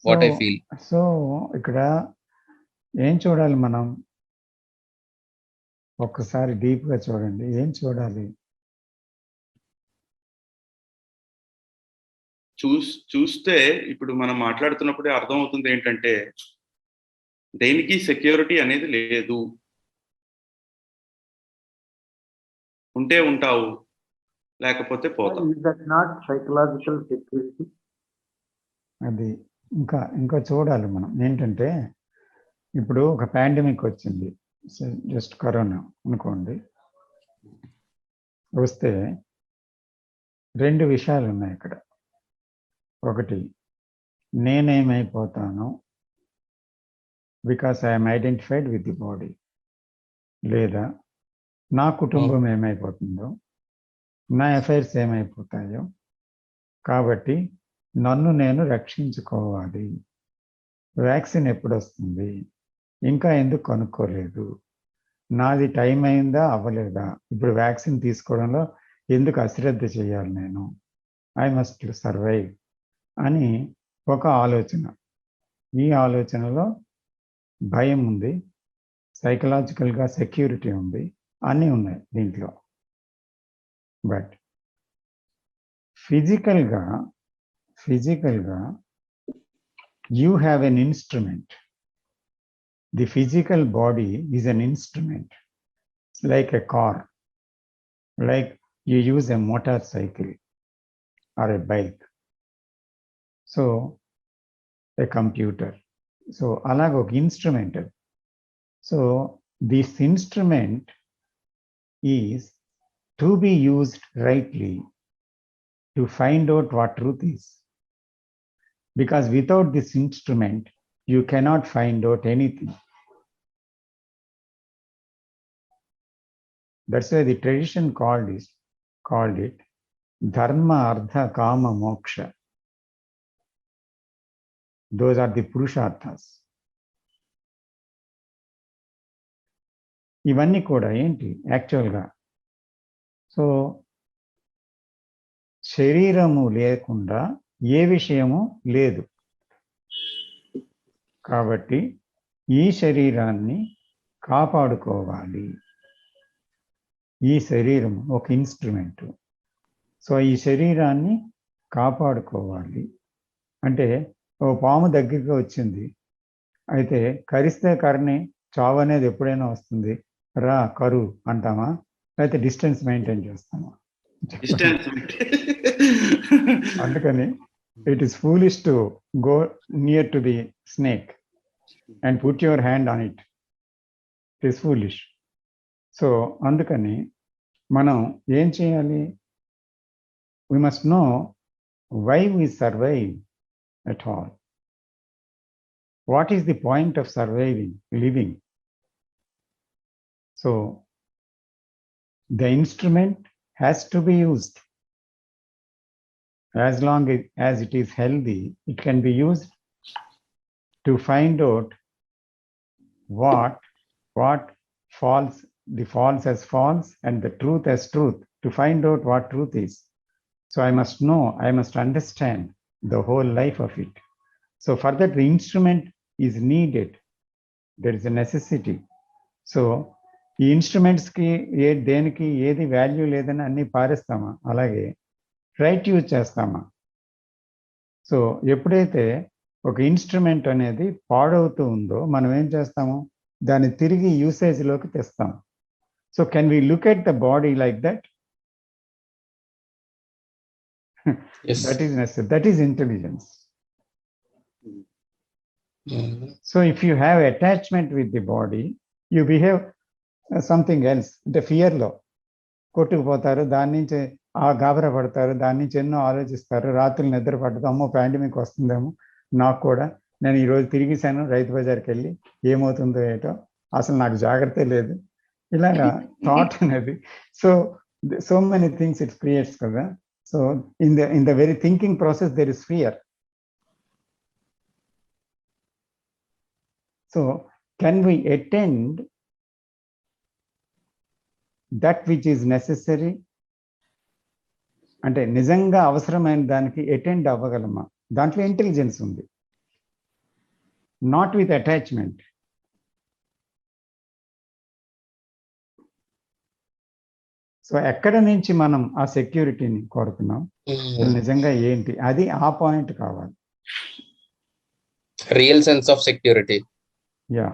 Speaker 5: what I feel.
Speaker 1: So ఇక్కడ ఏం చూడాలి మనం? ఒక్కసారి డీప్ గా చూడండి. ఏం చూడాలి?
Speaker 3: చూస్తే ఇప్పుడు మనం మాట్లాడుతున్నప్పుడే అర్థమవుతుంది ఏంటంటే దేనికి సెక్యూరిటీ అనేది లేదు. ఉంటే ఉంటావు, లేకపోతే పోతావు.
Speaker 1: అది ఇంకా చూడాలి మనం. ఏంటంటే ఇప్పుడు ఒక పాండమిక్ వచ్చింది, జస్ట్ కరోనా అనుకోండి. వస్తే రెండు విషయాలు ఉన్నాయి ఇక్కడ. ఒకటి, నేనేమైపోతాను because I'm identified with the body, లేదా నా కుటుంబం ఏమైపోతుందో, నా అఫైర్స్ ఏమైపోతాయో, కాబట్టి నన్ను నేను రక్షించుకోవాలి. వ్యాక్సిన్ ఎప్పుడు వస్తుంది, ఇంకా ఎందుకు కనుక్కోలేదు, నాది టైం అయిందా అవ్వలేదా, ఇప్పుడు వ్యాక్సిన్ తీసుకోవడంలో ఎందుకు అశ్రద్ధ చేయాలి నేను, ఐ మస్ట్ సర్వైవ్ అని ఒక ఆలోచన. ఈ ఆలోచనలో భయం ఉంది, సైకలాజికల్గా సెక్యూరిటీ ఉంది, అన్నీ ఉన్నాయి దీంట్లో. బట్ ఫిజికల్గా you have an instrument. The physical body is an instrument, like a car, like you use a motor cycle or a bike, so a computer. So అలాగ ఒక instrument. So this instrument is to be used rightly to find out what truth is, because without this instrument you cannot find out anything. That's why the tradition called it dharma, artha, kama, moksha. Those are the purusharthas. ఇవన్నీ కూడా ఏంటి యాక్చువల్గా? So శరీరము లేకుండా ఏ విషయము లేదు, కాబట్టి ఈ శరీరాన్ని కాపాడుకోవాలి. ఈ శరీరం ఒక ఇన్స్ట్రుమెంట్. సో ఈ శరీరాన్ని కాపాడుకోవాలి అంటే, ఓ పాము దగ్గరికి వచ్చింది, అయితే కరిస్తే కరని, చావు అనేది ఎప్పుడైనా వస్తుంది, రా కరు అంటామా, లేకపోతే డిస్టెన్స్ మెయింటైన్ చేస్తామా? అందుకని it is foolish to go near to the snake and put your hand on it. It is foolish. So అందుకని మనం ఏం చేయాలి? We must know why we survive at all. What is the point of surviving, living? So the instrument has to be used. As long as it is healthy, it can be used to find out what false, the false as false and the truth as truth, to find out what truth is. So I must know, I must understand the whole life of it. So for that, the instrument is needed. There is a necessity. So ఈ ఇన్స్ట్రుమెంట్స్కి దేనికి ఏది value లేదని అన్నీ పారేస్తామా, అలాగే right use చేస్తామా? So ఎప్పుడైతే ఒక instrument అనేది పాడవుతూ ఉందో మనం ఏం చేస్తాము, దాన్ని తిరిగి యూసేజ్లోకి తెస్తాం. So can we look at the body like that?
Speaker 5: Yes.
Speaker 1: That is necessary. That is intelligence. So if you have attachment with the body, you behave something else. The fear లో కొట్టుకుపోతారు, దాని నుంచి గాబరా పడతారు, దాని నుంచి ఎన్నో ఆలోచిస్తారు, రాత్రులు నిద్ర పడదు, అమ్మో పాండమిక్ వస్తుందేమో నాకు కూడా, నేను ఈరోజు తిరిగిసాను రైతు బజార్కి వెళ్ళి ఏమవుతుందో ఏటో, అసలు నాకు జాగ్రత్త లేదు, ఇలాగా థాట్ అనేది. So many things it creates కదా. So in the very thinking process there is fear. So can we attend that which is necessary? అంటే నిజంగా అవసరమైన దానికి అటెండ్ అవ్వగలమా? దాంట్లో ఇంటెలిజెన్స్ ఉంది, నాట్ విత్ అటాచ్మెంట్. సో ఎక్కడ నుంచి మనం ఆ సెక్యూరిటీని కోరుతున్నాం, నిజంగా ఏంటి, అది ఆ పాయింట్ కావాలి.
Speaker 5: Real sense of security.
Speaker 1: Yeah.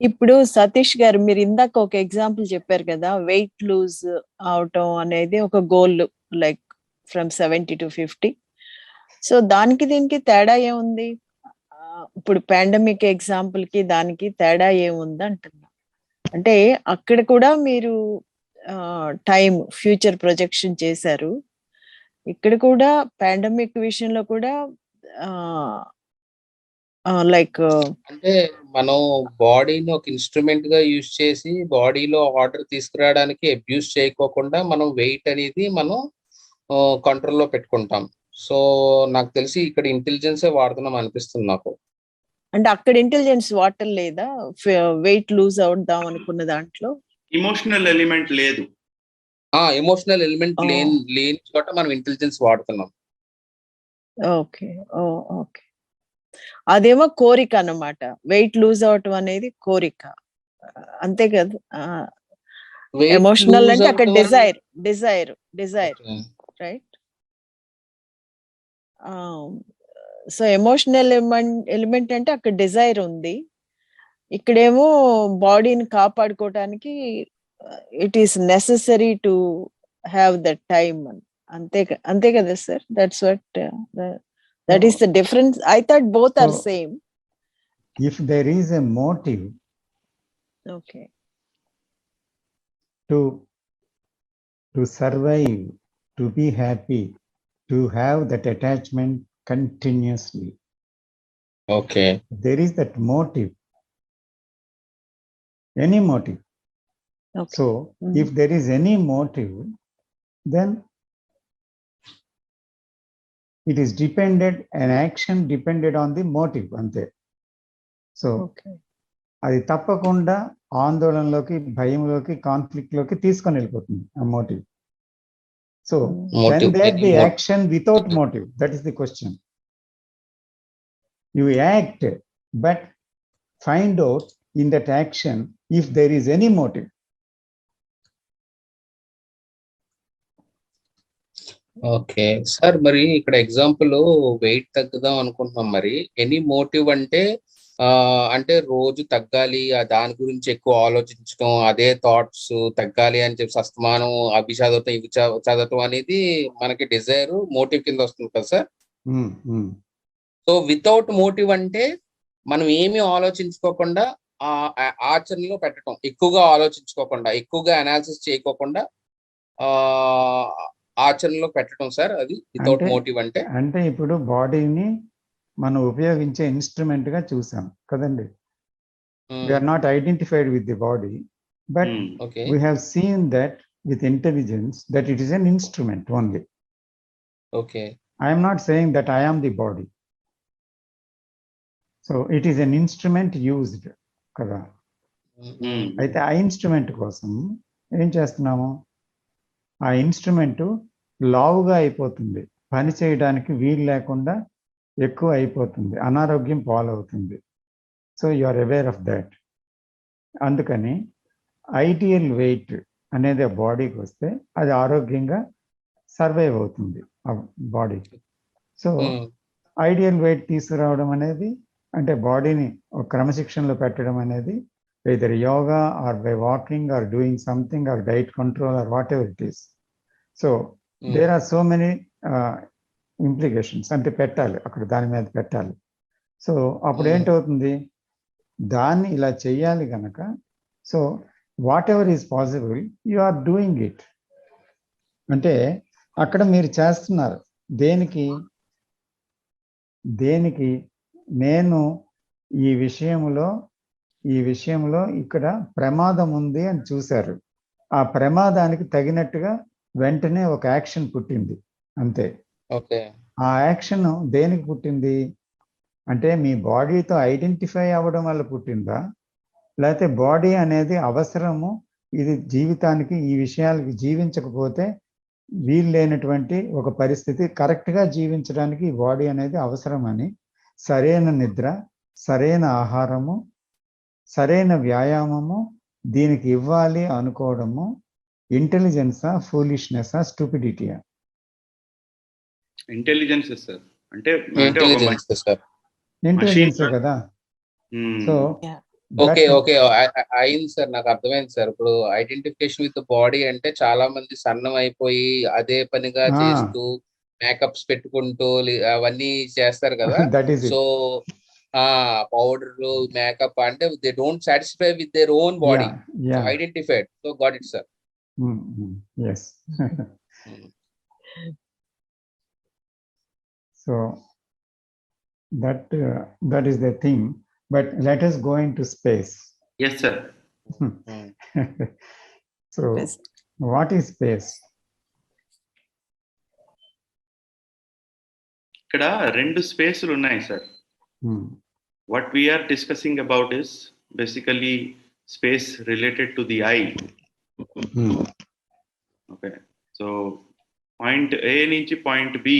Speaker 2: ఇప్పుడు సతీష్ గారు, మీరు ఇందాక ఒక ఎగ్జాంపుల్ చెప్పారు కదా, వెయిట్ లూజ్ అవటం అనేది ఒక goal, like from 70 to 50. So దానికి దీనికి తేడా ఏముంది? ఇప్పుడు పాండమిక్ ఎగ్జాంపుల్ కి దానికి తేడా ఏముంది అంటున్నా. అంటే అక్కడ కూడా మీరు టైం ఫ్యూచర్ ప్రొజెక్షన్ చేశారు, ఇక్కడ కూడా పాండమిక్ విషయంలో కూడా లైక్
Speaker 5: అంటే మనం బాడీని ఒక ఇన్స్ట్రుమెంట్ గా యూజ్ చేసి బాడీలో ఆర్డర్ తీసుకురావడానికి అబ్యూస్ చేయకోకుండా మనం వెయిట్ అనేది మనం కంట్రోల్లో పెట్టుకుంటాం. సో నాకు తెలిసి ఇక్కడ ఇంటెలిజెన్స్ వాడుతున్నాం అనిపిస్తుంది నాకు.
Speaker 2: అంటే అక్కడ ఇంటెలిజెన్స్ వాటర్ లేదా వెయిట్ లూజ్ అవుదాం అనుకున్న దాంట్లో?
Speaker 3: ఇమోషనల్ ఎలిమెంట్ లేదు.
Speaker 5: ఎమోషనల్ ఎలిమెంట్ లేని చోట మనం ఇంటెలిజెన్స్ వాడుతున్నాం.
Speaker 2: Okay, okay. అదేమో కోరిక అన్నమాట, వెయిట్ లూజ్ అవటం అనేది కోరిక, అంతే కదా. ఎమోషనల్ అంటే అక్కడ desire right. So emotional element అంటే అక్కడ డిజైర్ ఉంది, ఇక్కడేమో బాడీని కాపాడుకోవటానికి it is necessary to have that time, అంతే కదా sir? That's what that is the difference. I thought both are same.
Speaker 1: If there is a motive,
Speaker 2: okay,
Speaker 1: to survive, to be happy, to have that attachment continuously,
Speaker 5: okay,
Speaker 1: there is that motive, any motive.
Speaker 2: okay.
Speaker 1: So if there is any motive, then it is an action depended on the motive, ante. So అది తప్పకుండా ఆందోళనలోకి, భయంలోకి, conflict లోకి తీసుకొని వెళ్ళిపోతుంది ఆ motive. So when there the action without motive, that is the question. You act, but find out in that action if there is any motive.
Speaker 5: Okay sir, మరి ఇక్కడ example wait తగ్గుదాం అనుకుంటున్నాం, మరి ఎనీ మోటివ్ అంటే అంటే రోజు తగ్గాలి, దాని గురించి ఎక్కువ ఆలోచించడం, అదే థాట్స్ తగ్గాలి అని చెప్పి అస్తమానం అవి చదవటం ఇవి చదవటం అనేది మనకి డిజైర్ మోటివ్ కింద వస్తుంది కదా సార్? సో వితౌట్ మోటివ్ అంటే మనం ఏమీ ఆలోచించుకోకుండా ఆచరణలో పెట్టడం, ఎక్కువగా ఆలోచించుకోకుండా, ఎక్కువగా అనాలిసిస్ చేయకోకుండా ఆచరణలో పెట్టడం సార్, అది వితౌట్ మోటివ్ అంటే.
Speaker 1: అంటే ఇప్పుడు బాడీని మనం ఉపయోగించే ఇన్స్ట్రుమెంట్ గా చూసాం కదండి. we are not identified with the body, but we have seen that with intelligence that it is an instrument only.
Speaker 5: Okay,
Speaker 1: I am not saying that I am the body. So it is an instrument used కదా. అయితే ఆ instrument కోసం ఏం చేస్తున్నాము, ఆ instrument లావుగా అయిపోతుంది, పని చేయడానికి వీలు లేకుండా ఎక్కువ అయిపోతుంది, అనారోగ్యం పాలవుతుంది. So you are aware of that. అందుకని ఐడియల్ వెయిట్ అనేది ఆ బాడీకి వస్తే అది ఆరోగ్యంగా సర్వైవ్ అవుతుంది ఆ బాడీకి. సో ఐడియల్ వెయిట్ తీసుకురావడం అనేది అంటే బాడీని ఒక క్రమశిక్షణలో పెట్టడం అనేది either yoga or by walking or doing something or diet control or whatever it is. So there are so many implications అంటే పెట్టాలి, అక్కడ దాని మీద పెట్టాలి. సో అప్పుడు ఏంటవుతుంది, దాన్ని ఇలా చెయ్యాలి కనుక, so whatever is possible you are doing it. అంటే అక్కడ మీరు చేస్తున్నారు దేనికి, నేను ఈ విషయంలో ఇక్కడ ప్రమాదం ఉంది అని చూశారు. ఆ ప్రమాదానికి తగినట్టుగా వెంటనే ఒక యాక్షన్ పుట్టింది అంతే.
Speaker 5: ఓకే.
Speaker 1: ఆ యాక్షన్ దేనికి పుట్టింది అంటే మీ బాడీతో ఐడెంటిఫై అవ్వడం వల్ల పుట్టిందా, లేకపోతే బాడీ అనేది అవసరము, ఇది జీవితానికి ఈ విషయాలకి జీవించకపోతే వీలు లేనటువంటి ఒక పరిస్థితి, కరెక్ట్గా జీవించడానికి ఈ బాడీ అనేది అవసరమని సరైన నిద్ర, సరైన ఆహారము, సరైన వ్యాయామము దీనికి ఇవ్వాలి అనుకోవడము ఇంటెలిజెన్సా, ఫూలిష్నెస్సా, స్టూపిడిటీయా?
Speaker 3: Intelligence sir. అంటే
Speaker 1: ఇంటెలిజెన్సే కదా. సో
Speaker 5: ఓకే ఓకే అయింది సార్, నాకు అర్థమైంది సార్. ఇప్పుడు ఐడెంటిఫికేషన్ విత్ బాడీ అంటే చాలా మంది సన్నం అయిపోయి అదే పనిగా చేస్తూ మేకప్స్ పెట్టుకుంటూ అవన్నీ చేస్తారు కదా. సో పౌడర్, మేకప్ అంటే they don't satisfy with their own body. Identified, so got it sir.
Speaker 1: yes. So that is the thing. But let us go into space.
Speaker 3: Yes, sir.
Speaker 1: So, what is space?
Speaker 3: ఇక్కడ రెండు స్పేసులు ఉన్నాయి sir. What we are discussing about is basically space related to the eye. Okay. So, point A నుంచి point B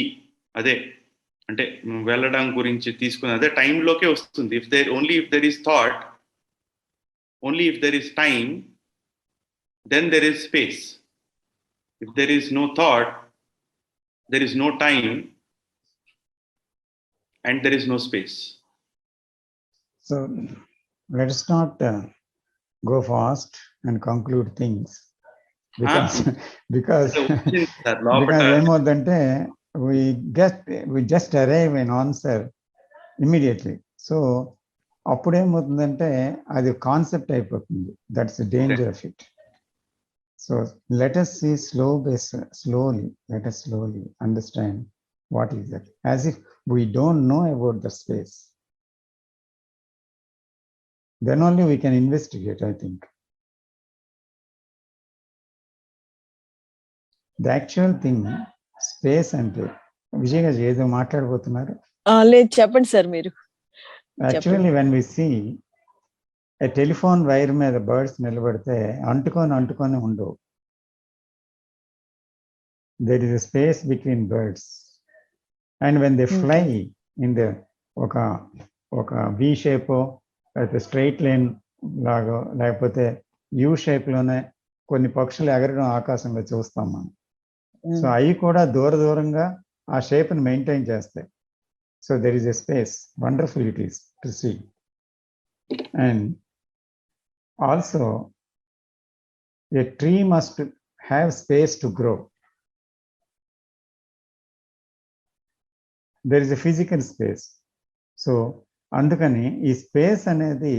Speaker 3: అదే అంటే వెళ్ళడం గురించి తీసుకుని అదే టైంలోకే వస్తుంది. If there is thought, only if there is time, then there is space. If there is no thought, there is no time, and there is no space.
Speaker 1: So let us not go fast and conclude things, because ఏమవుతుందంటే we just arrive an answer immediately. So అప్పుడేమవుతుందంటే అది concept అయిపోతుంది. That's the danger of it. So let us see slowly, let us slowly understand what is that, as if we don't know about the space. Then only we can investigate, I think. The actual thing, space అంటే విజయ్ గారు ఏదో మాట్లాడబోతున్నారు.
Speaker 2: లేదు, చెప్పండి sir మీరు.
Speaker 1: Actually when we see a telephone wire మీద birds నిలబడితే అంటుకొని ఉండవు. There is a space between birds, and when they fly in the ఒక వి షేపో లేకపోతే స్ట్రైట్ లైన్ లాగో లేకపోతే యూ షేప్లోనే కొన్ని పక్షులు ఎగరడం ఆకాశంలో చూస్తాం మనం. సో అవి కూడా దూరంగా ఆ షేప్ని మెయింటైన్ చేస్తాయి. So there is a space, wonderful it is to see. And also a tree must have space to grow. There is a physical space. So అందుకని ఈ స్పేస్ అనేది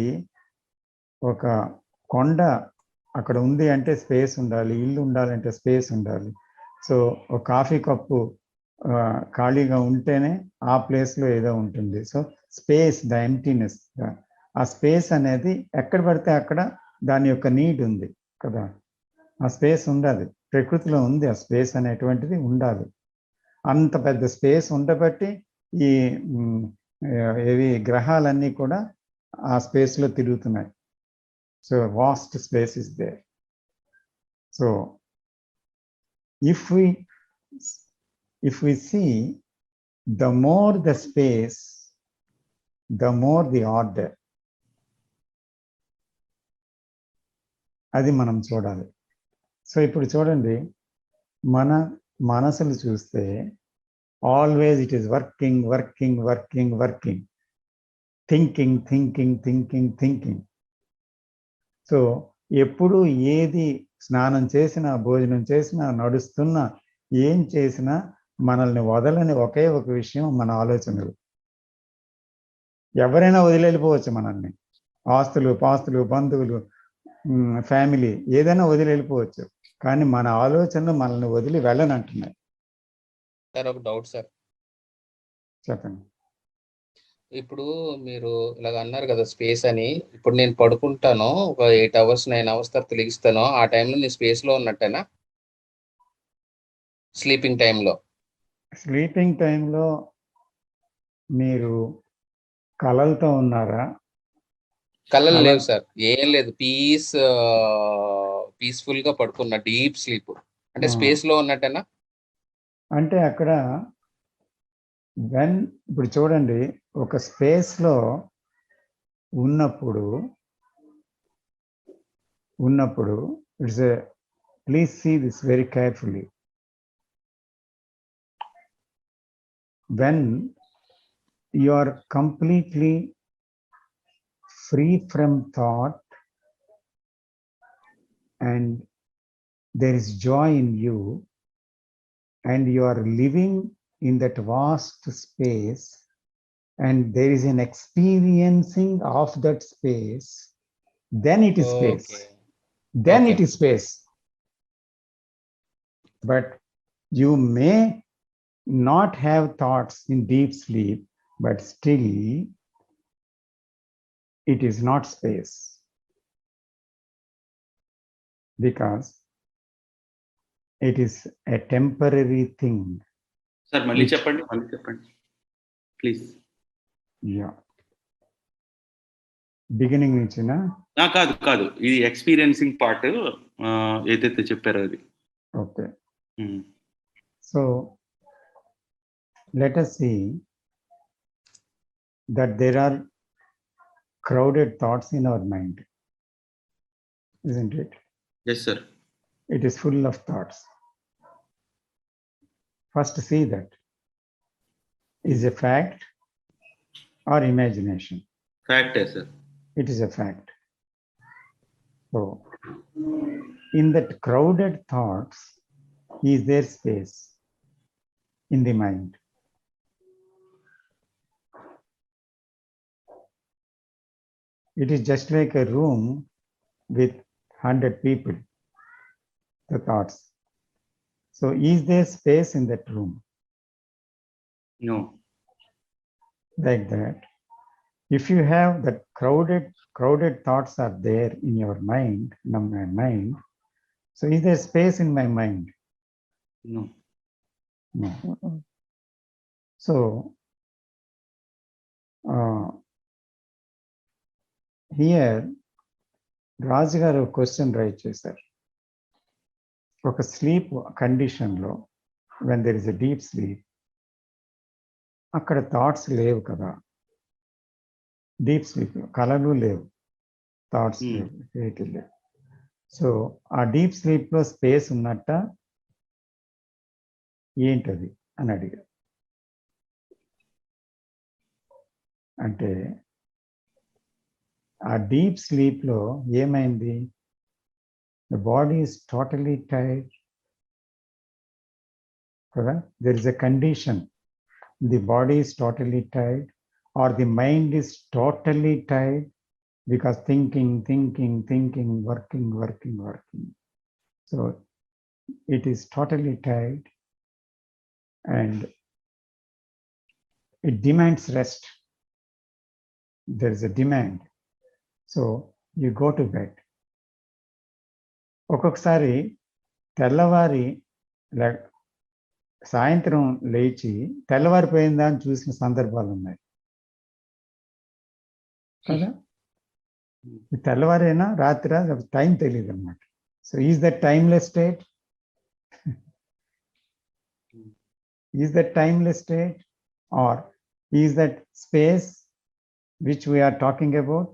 Speaker 1: ఒక కొండ అక్కడ ఉంది అంటే స్పేస్ ఉండాలి, ఇల్లు ఉండాలంటే స్పేస్ ఉండాలి. సో ఒక కాఫీ కప్పు ఖాళీగా ఉంటేనే ఆ ప్లేస్లో ఏదో ఉంటుంది. సో స్పేస్, ద ఎంప్టీనెస్, ఆ స్పేస్ అనేది ఎక్కడ పడితే అక్కడ దాని యొక్క నీడ్ ఉంది కదా. ఆ స్పేస్ ఉండాలి, ప్రకృతిలో ఉంది ఆ స్పేస్ అనేటువంటిది ఉండాలి. అంత పెద్ద స్పేస్ ఉండబట్టి ఈ గ్రహాలన్నీ కూడా ఆ స్పేస్లో తిరుగుతున్నాయి. So vast space is there. So if we see, the more the space, the more the order. అది మనం చూడాలి. సో ఇప్పుడు చూడండి, మన మనసులు చూస్తే always it is working, thinking. So ఎప్పుడు ఏది స్నానం చేసినా, భోజనం చేసినా, నడుస్తున్నా, ఏం చేసినా మనల్ని వదలని ఒకే ఒక విషయం మన ఆలోచనలు. ఎవరైనా వదిలేళ్ళిపోవచ్చు మనల్ని, ఆస్తులు పాస్తులు బంధువులు ఫ్యామిలీ ఏదైనా వదిలేళ్ళిపోవచ్చు, కానీ మన ఆలోచనలు మనల్ని వదిలి వెళ్ళనంటున్నాయి.
Speaker 5: సార్ ఒక డౌట్ సార్,
Speaker 1: చెప్పండి.
Speaker 5: ఇప్పుడు మీరు ఇలాగ అన్నారు కదా స్పేస్ అని, ఇప్పుడు నేను పడుకుంటాను ఒక 8 hours 9 hours తర్వాత లెగిస్తాను, ఆ టైంలో నేను స్పేస్ లో ఉన్నట్టేనా? స్లీపింగ్ టైంలో
Speaker 1: స్లీపింగ్ టైంలో మీరు కలలతో ఉన్నారా?
Speaker 5: కలలు లేవు సార్, ఏం లేదు, పీస్ఫుల్ గా పడుకున్నా, డీప్ స్లీప్, అంటే స్పేస్ లో ఉన్నట్టేనా?
Speaker 1: అంటే అక్కడ ఇప్పుడు చూడండి, ఒక స్పేస్లో ఉన్నప్పుడు it's please see this very carefully. When you are completely free from thought and there is joy in you and you are living in that vast space and there is an experiencing of that space, then it is space. Then it is space. But you may not have thoughts in deep sleep, but still it is not space, because it is a temporary thing.
Speaker 3: Sir మళ్ళీ చెప్పండి please.
Speaker 1: Yeah, beginning నుంచినా?
Speaker 3: కాదు, ఇది experiencing part ఏదైతే చెప్పారో అది.
Speaker 1: Okay, so let us see that there are crowded thoughts in our mind, isn't it?
Speaker 3: Yes sir.
Speaker 1: It is full of thoughts. First see that is a fact or imagination.
Speaker 3: Fact hai sir.
Speaker 1: It is a fact. So in that crowded thoughts, is there space in the mind? It is just like a room with 100 people, the thoughts. So is there space in that room?
Speaker 3: No.
Speaker 1: Like that. If you have that crowded thoughts are there in your mind, in my mind, so is there space in my mind?
Speaker 3: No.
Speaker 1: No. So here రాజు గారు question right చేశారు. ఒక sleep కండిషన్లో when there is a deep sleep, అక్కడ thoughts లేవు కదా. Deep sleep కలలు లేవు, thoughts లేవు, ఏటి లేవు. సో ఆ డీప్ స్లీప్లో స్పేస్ ఉన్నట్ట ఏంటది అని అడిగారు. అంటే ఆ డీప్ స్లీప్లో ఏమైంది? The body is totally tired కదా. There is a condition, the body is totally tired or the mind is totally tired because thinking, working. So it is totally tired and it demands rest. There is a demand. So you go to bed. ఒక్కొక్కసారి తెల్లవారి సాయంత్రం లేచి తెల్లవారిపోయిందా అని చూసిన సందర్భాలు ఉన్నాయి కదా. తెల్లవారైనా రాత్రి టైం తెలియదు అనమాట. So is that timeless state? Is that timeless state or is that space which we are talking about?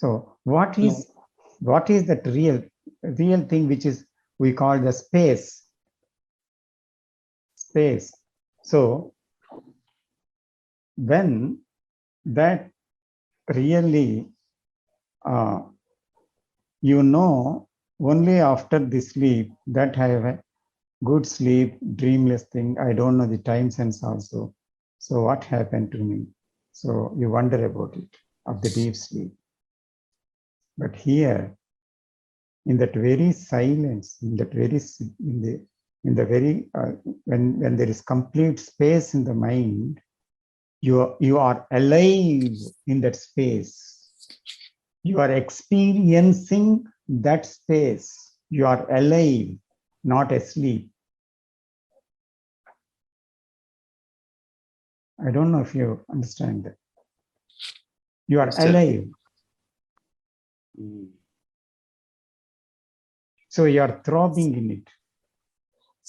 Speaker 1: So what is that real thing which is we call the space? So when that really you know only after the sleep that good sleep, dreamless thing. I don't know the time sense also. So what happened to me? So you wonder about it, of the deep sleep. But here, in that very silence, in the very when there is complete space in the mind, you are alive in that space. You are experiencing that space. You are alive, not asleep. I don't know if you understand that. You are
Speaker 3: Yes, sir.
Speaker 1: alive. So you are throbbing in it.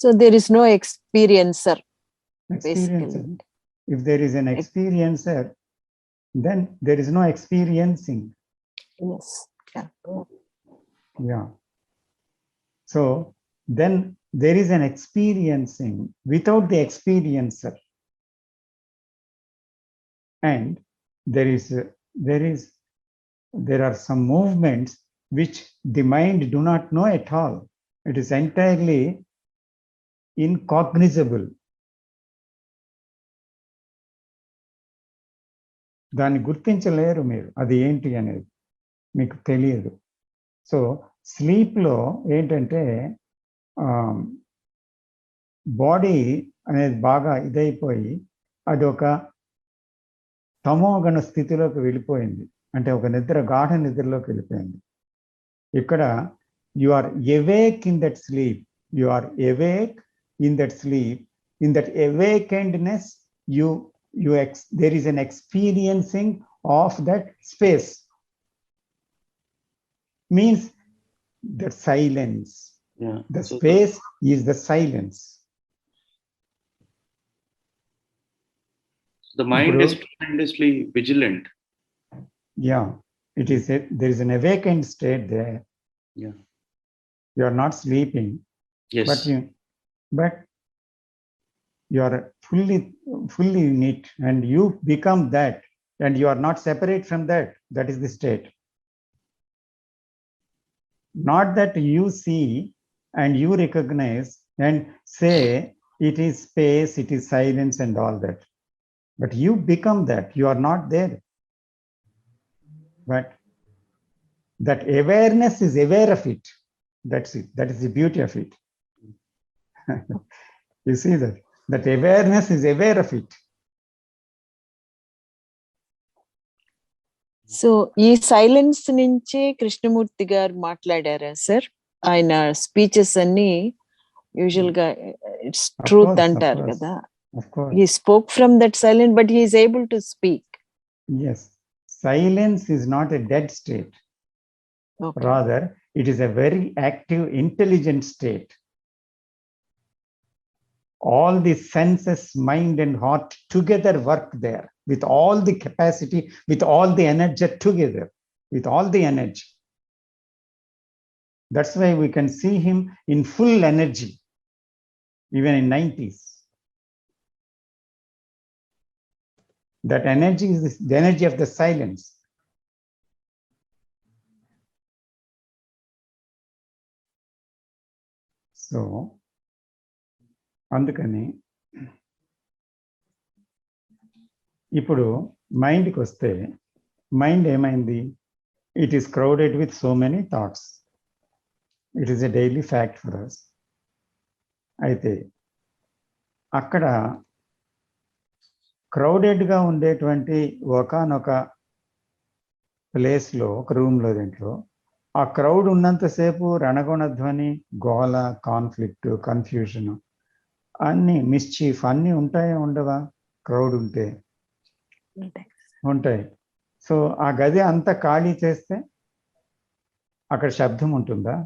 Speaker 2: So there is no experiencer, basically.
Speaker 1: Experiencer. If there is an experiencer, then there is no experiencing.
Speaker 2: Yes. Yeah.
Speaker 1: Yeah. So then there is an experiencing without the experiencer. And there are some movements which the mind do not know at all. It is entirely incognizable. దాన్ని గుర్తించలేరు మీరు, అది ఏంటి అనేది మీకు తెలియదు. So స్లీప్లో ఏంటంటే body అనేది బాగా ఇదైపోయి అది ఒక తమోగణ స్థితిలోకి వెళ్ళిపోయింది. అంటే ఒక గాఢ నిద్రలోకి వెళ్ళిపోయింది. ఇక్కడ you are awake in that sleep. You are awake in that sleep. In that awakenedness there is an experiencing of that space. Means the silence.
Speaker 3: Yeah.
Speaker 1: The space is the silence.
Speaker 3: The mind is tremendously vigilant.
Speaker 1: Yeah, it is. There is an awakened state there.
Speaker 3: Yeah.
Speaker 1: You are not sleeping.
Speaker 3: Yes.
Speaker 1: But you are fully in it, and you become that, and you are not separate from that. That is the state. Not that you see and you recognize and say it is space, it is silence and all that. But you become that. You are not there. But that awareness is aware of it. That's it. That is the beauty of it. You see that? That awareness is aware of it.
Speaker 2: So ఈ silence నుంచే కృష్ణమూర్తి గారు మాట్లాడారా sir? ఆయన speeches అన్ని usual గా it's truth అంటారు కదా. He spoke from that silence, but he is able to speak.
Speaker 1: Yes, silence is not a dead state. Okay. Rather, it is a very active, intelligent state. All the senses, mind and heart together work there with all the capacity, with all the energy together, with all the energy. That's why we can see him in full energy, even in 90s. That energy is the energy of the silence. So, అందుకని ఇప్పుడు మైండ్కి వస్తే mind ఏమైంది? It is crowded with so many thoughts. It is a daily fact for us. అయితే అక్కడ క్రౌడెడ్గా ఉండేటువంటి ఒకనొక ప్లేస్లో, ఒక రూమ్లో, దీంట్లో ఆ క్రౌడ్ ఉన్నంతసేపు రణగుణ ధ్వని, గోల, కాన్ఫ్లిక్ట్, కన్ఫ్యూజన్, అన్ని మిస్చీఫ్ అన్నీ ఉంటాయా ఉండవా? క్రౌడ్ ఉంటే ఉంటాయి. సో ఆ గది అంతా ఖాళీ చేస్తే అక్కడ శబ్దం ఉంటుందా?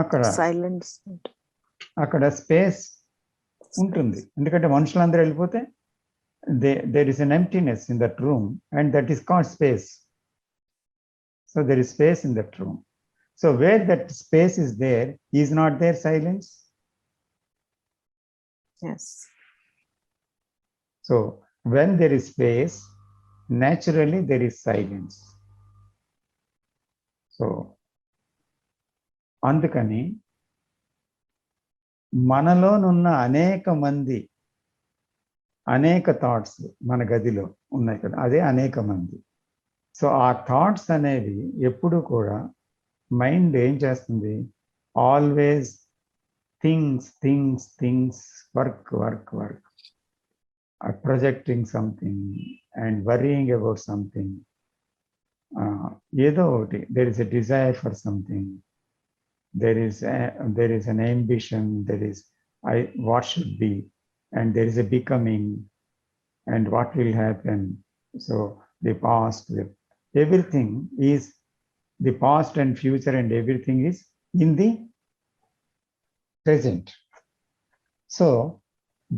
Speaker 1: అక్కడ
Speaker 2: సైలెన్స్,
Speaker 1: అక్కడ స్పేస్ ఉంటుంది. ఎందుకంటే మనుషులందరూ వెళ్ళిపోతే there is an emptiness in that room, and that is called space. So there is space in that room. So where that space is there, is not there silence?
Speaker 2: Yes.
Speaker 1: So when there is space, naturally there is silence. So అందుకని మనలోనున్న అనేక thoughts మన గదిలో ఉన్నాయి కదా, అదే అనేక మంది. So ఆ థాట్స్ అనేవి ఎప్పుడు కూడా మైండ్ ఏం చేస్తుంది, always things work projecting something and worrying about something. ఏదో ఒకటి, there is a desire for something, there is an ambition, there is what should be, and there is a becoming, and what will happen. So the past, everything is the past and future, and everything is in the present. So in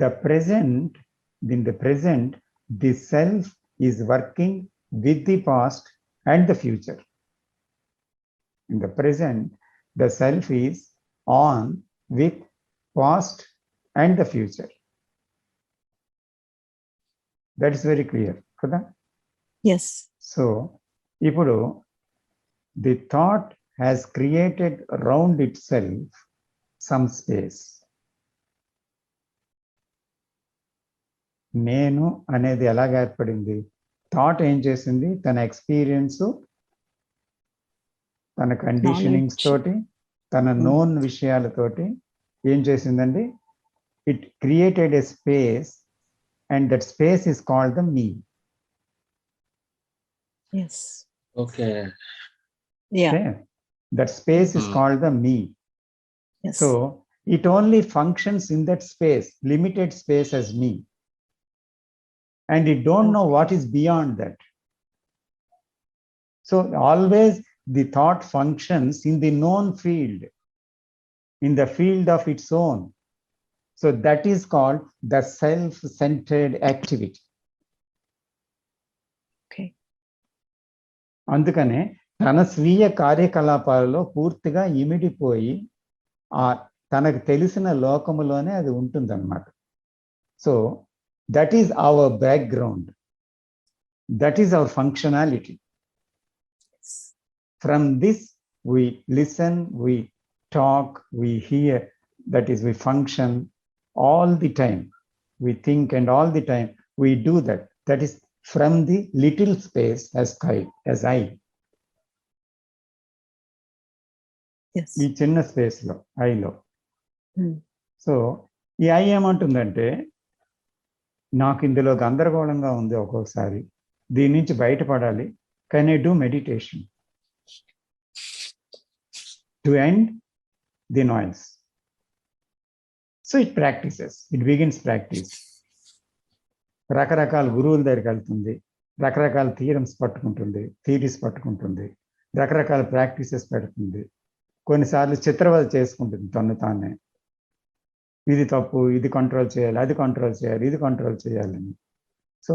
Speaker 1: the present, the self is working with the past and the future. In the present, the self is on with past and the future. That is very clear, kada?
Speaker 2: Yes.
Speaker 1: So, ipudu the thought has created around itself some space. నేను అనేది ఎలాగ ఏర్పడింది? Thought ఏం చేసింది? తన experience, తన conditionings తోటి, తన నోన్ విషయాలతోటి ఏం చేసిందండి? It created a space, and that space is called the me.
Speaker 2: Yes.
Speaker 5: Okay.
Speaker 2: Yeah.
Speaker 1: Okay? That space is called the me.
Speaker 2: Yes.
Speaker 1: So it only functions in that space, limited space as me. And it don't know what is beyond that. So always the thought functions in the known field, in the field of its own. So that is called the self-centered activity.
Speaker 2: Okay.
Speaker 1: అందుకనే తన స్వీయ కార్యకలాపాలలో పూర్తిగా ఇమిడిపోయి తనకు తెలిసిన లోకములోనే అది ఉంటుందన్నమాట. So that is our background, that is our functionality. From this, we listen, we talk, we hear, that is, we function all the time. We think, and all the time we do that. That is from the little space as I.
Speaker 2: Yes.
Speaker 1: ఈ చిన్న స్పేస్లో, ఐలో. So ఈ I ఏమంటుందంటే, నాకు ఇందులో గందరగోళంగా ఉంది ఒక్కొక్కసారి, దీని నుంచి బయటపడాలి. Can I do meditation to end the noise? So it practices, it begins practice. రకరకాల గురువుల దగ్గరికి వెళ్తుంది, రకరకాల థియరమ్స్ పట్టుకుంటుంది, థియరీస్ పట్టుకుంటుంది, రకరకాల ప్రాక్టీసెస్ పెడుతుంది. కొన్నిసార్లు చిత్రవద చేసుకుంటుంది తను తానే, ఇది తప్పు, ఇది కంట్రోల్ చేయాలి, అది కంట్రోల్ చేయాలి, ఇది కంట్రోల్ చేయాలని. సో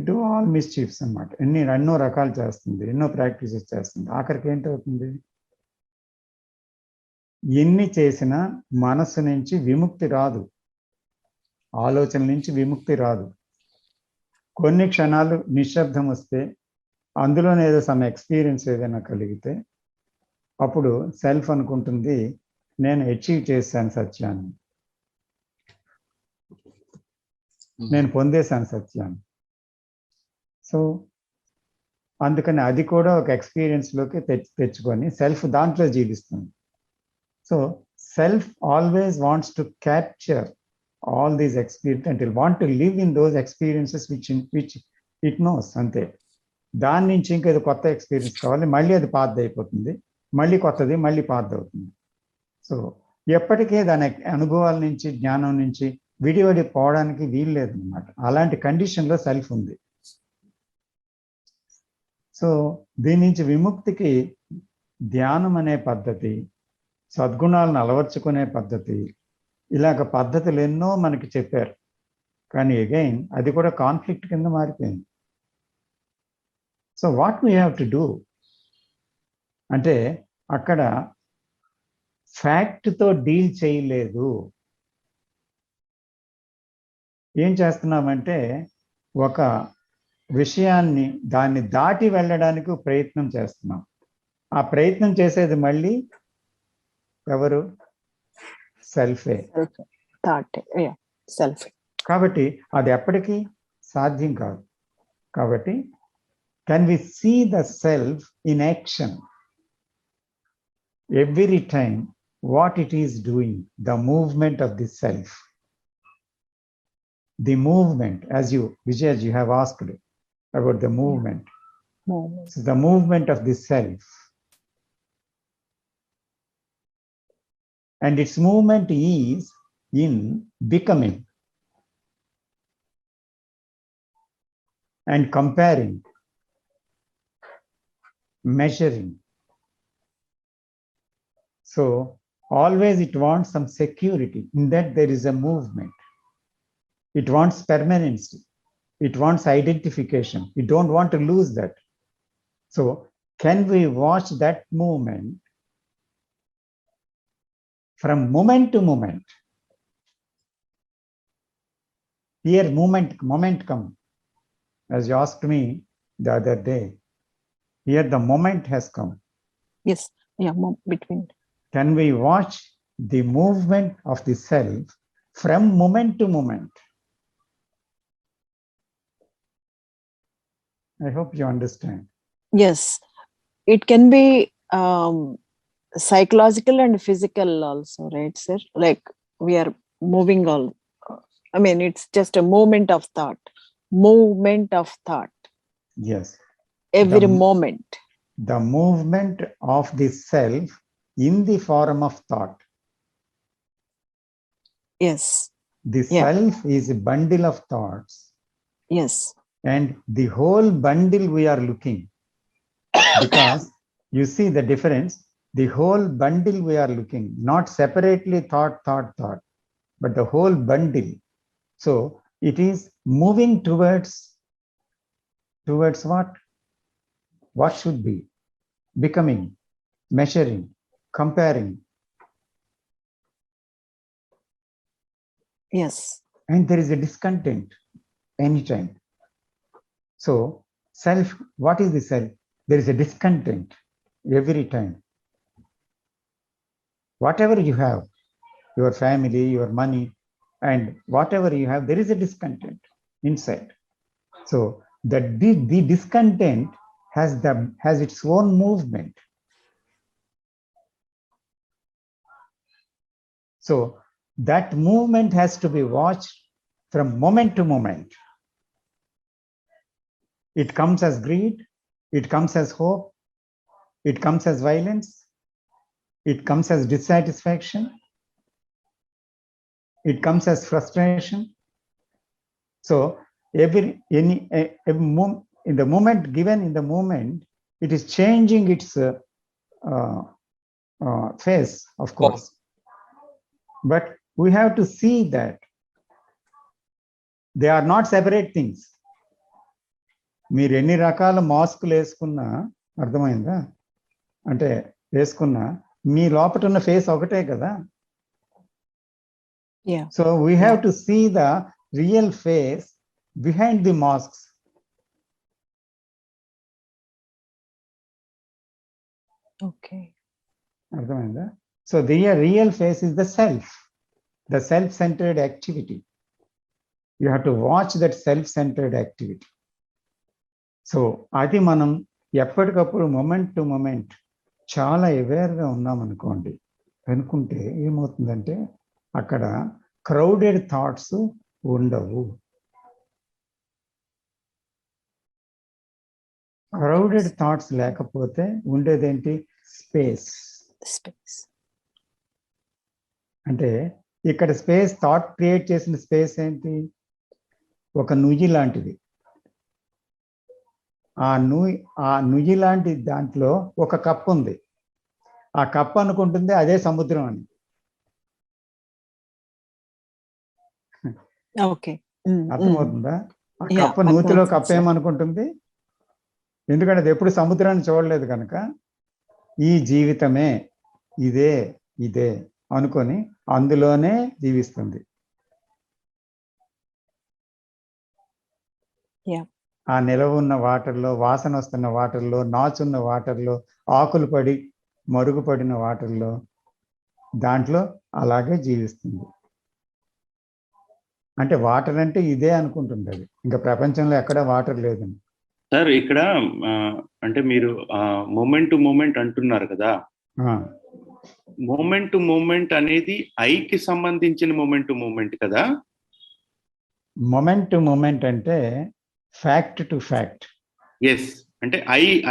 Speaker 1: డూ ఆల్ మిస్చీఫ్స్ అన్నమాట. ఎన్నో రకాలు చేస్తుంది, ఎన్నో ప్రాక్టీసెస్ చేస్తుంది. ఆఖరికి ఏంటవుతుంది? ఎన్ని చేసినా మనస్సు నుంచి విముక్తి రాదు, ఆలోచన నుంచి విముక్తి రాదు. కొన్ని క్షణాలు నిశ్శబ్దం వస్తే, అందులోనే ఏదో సమ్ ఎక్స్పీరియన్స్ ఏదైనా కలిగితే, అప్పుడు సెల్ఫ్ అనుకుంటుంది, నేను అచీవ్ చేశాను సత్యాన్ని, నేను పొందేశాను సత్యాన్ని. సో అందుకని అది కూడా ఒక ఎక్స్పీరియన్స్లోకి తెచ్చుకొని సెల్ఫ్ దాంట్లో జీవిస్తుంది. So self always wants to capture all these experiences and it want to live in those experiences which it knows. అంతే. దాని నుంచి ఇంకేదో కొత్త ఎక్స్పీరియన్స్ కావాలి, మళ్ళీ అది పాత్ అయిపోతుంది, మళ్ళీ కొత్తది మళ్ళీ పాత్ అవుతుంది. సో ఎప్పటికే దాని అనుభవాల నుంచి, జ్ఞానం నుంచి విడివడి పోవడానికి వీలు లేదన్నమాట. అలాంటి కండిషన్లో సెల్ఫ్ ఉంది. సో దీని నుంచి విముక్తికి ధ్యానం అనే పద్ధతి, సద్గుణాలను అలవర్చుకునే పద్ధతి, ఇలాగ పద్ధతులు ఎన్నో మనకి చెప్పారు. కానీ అగైన్ అది కూడా కాన్ఫ్లిక్ట్ కింద మారిపోయింది. So what we have to do అంటే, అక్కడ ఫ్యాక్ట్తో డీల్ చేయలేదు. ఏం చేస్తున్నామంటే, ఒక విషయాన్ని దాన్ని దాటి వెళ్ళడానికి ప్రయత్నం చేస్తున్నాం. ఆ ప్రయత్నం చేసేది మళ్ళీ ఎవరు? సెల్ఫే.
Speaker 2: Thought, self.
Speaker 1: కాబట్టి అది ఎప్పటికీ సాధ్యం కాదు. కాబట్టి can we see the self in action every time what it is doing, the movement of the self, the movement, as you, Vijay, you have asked about the movement. So the movement of the self, and its movement is in becoming and comparing, measuring. So always it wants some security in that there is a movement. It wants permanency. It wants identification. You don't want to lose that. So can we watch that movement from moment to moment? Here moment come. As you asked me the other day, here the moment has come.
Speaker 2: Yes, between.
Speaker 1: Can we watch the movement of the self from moment to moment? I hope you understand.
Speaker 2: Yes, it can be psychological and physical also, right, sir? Like we are moving all. I mean, it's just a movement of thought. Movement of thought.
Speaker 1: Yes.
Speaker 2: Every moment.
Speaker 1: The movement of the self in the form of thought.
Speaker 2: Yes.
Speaker 1: The self is a bundle of thoughts.
Speaker 2: Yes.
Speaker 1: And the whole bundle we are looking. Because you see the difference. The whole bundle we are looking, not separately thought, but the whole bundle. So it is moving towards what? What should be? Becoming, measuring, comparing.
Speaker 2: Yes.
Speaker 1: And there is a discontent anytime. So self, what is the self? There is a discontent every time. Whatever you have, your family, your money, and whatever you have, there is a discontent inside. So the discontent has its own movement. So that movement has to be watched from moment to moment. It comes as greed, it comes as hope, it comes as violence, it comes as dissatisfaction, it comes as frustration. So in the moment, given in the moment, it is changing its face, of course. But we have to see that they are not separate things. మీరు ఎన్ని రకాల మాస్కులు వేసుకున్నా, అర్థమైందా? అంటే వేసుకున్నా మీ లోపట ఉన్న ఫేస్ ఒకటే కదా. So we have to see the real face behind the masks.
Speaker 2: Okay.
Speaker 1: అర్థమైందా? So the real face is the self-centered activity. You have to watch that self-centered activity. So అది మనం ఎప్పటికప్పుడు మొమెంట్ టు మొమెంట్ చాలా అవేర్గా ఉన్నామనుకోండి, అనుకుంటే ఏమవుతుందంటే అక్కడ crowded thoughts ఉండవు. Crowded thoughts లేకపోతే ఉండేదేంటి? స్పేస్. అంటే ఇక్కడ స్పేస్, థాట్ క్రియేట్ చేసిన స్పేస్ ఏంటి? ఒక నుయ్యి లాంటిది. ఆ నుయ్యి లాంటి దాంట్లో ఒక కప్పు ఉంది. ఆ కప్పు అనుకుంటుంది అదే సముద్రం అని. అర్థమవుతుందా? ఆ కప్పు, నూతిలో కప్పు ఏమనుకుంటుంది? ఎందుకంటే అది ఎప్పుడు సముద్రాన్ని చూడలేదు కనుక ఈ జీవితమే ఇదే అనుకొని అందులోనే జీవిస్తుంది. ఆ నిలవ ఉన్న వాటర్లో, వాసన వస్తున్న వాటర్లో, నాచున్న వాటర్లో, ఆకులు పడి మరుగుపడిన వాటర్లో దాంట్లో అలాగే జీవిస్తుంది. అంటే వాటర్ అంటే ఇదే అనుకుంటుంది అది, ఇంకా ప్రపంచంలో ఎక్కడ వాటర్ లేదని.
Speaker 3: సార్ ఇక్కడ అంటే మీరు మూమెంట్ టు మూమెంట్ అంటున్నారు కదా, మూమెంట్ టు మూమెంట్ అనేది ఐకి సంబంధించిన మూమెంట్ టు మూమెంట్ కదా?
Speaker 1: మొమెంట్ టు మొమెంట్ అంటే ఫ్యాక్ట్ టు ఫ్యాక్ట్.
Speaker 3: ఎస్, అంటే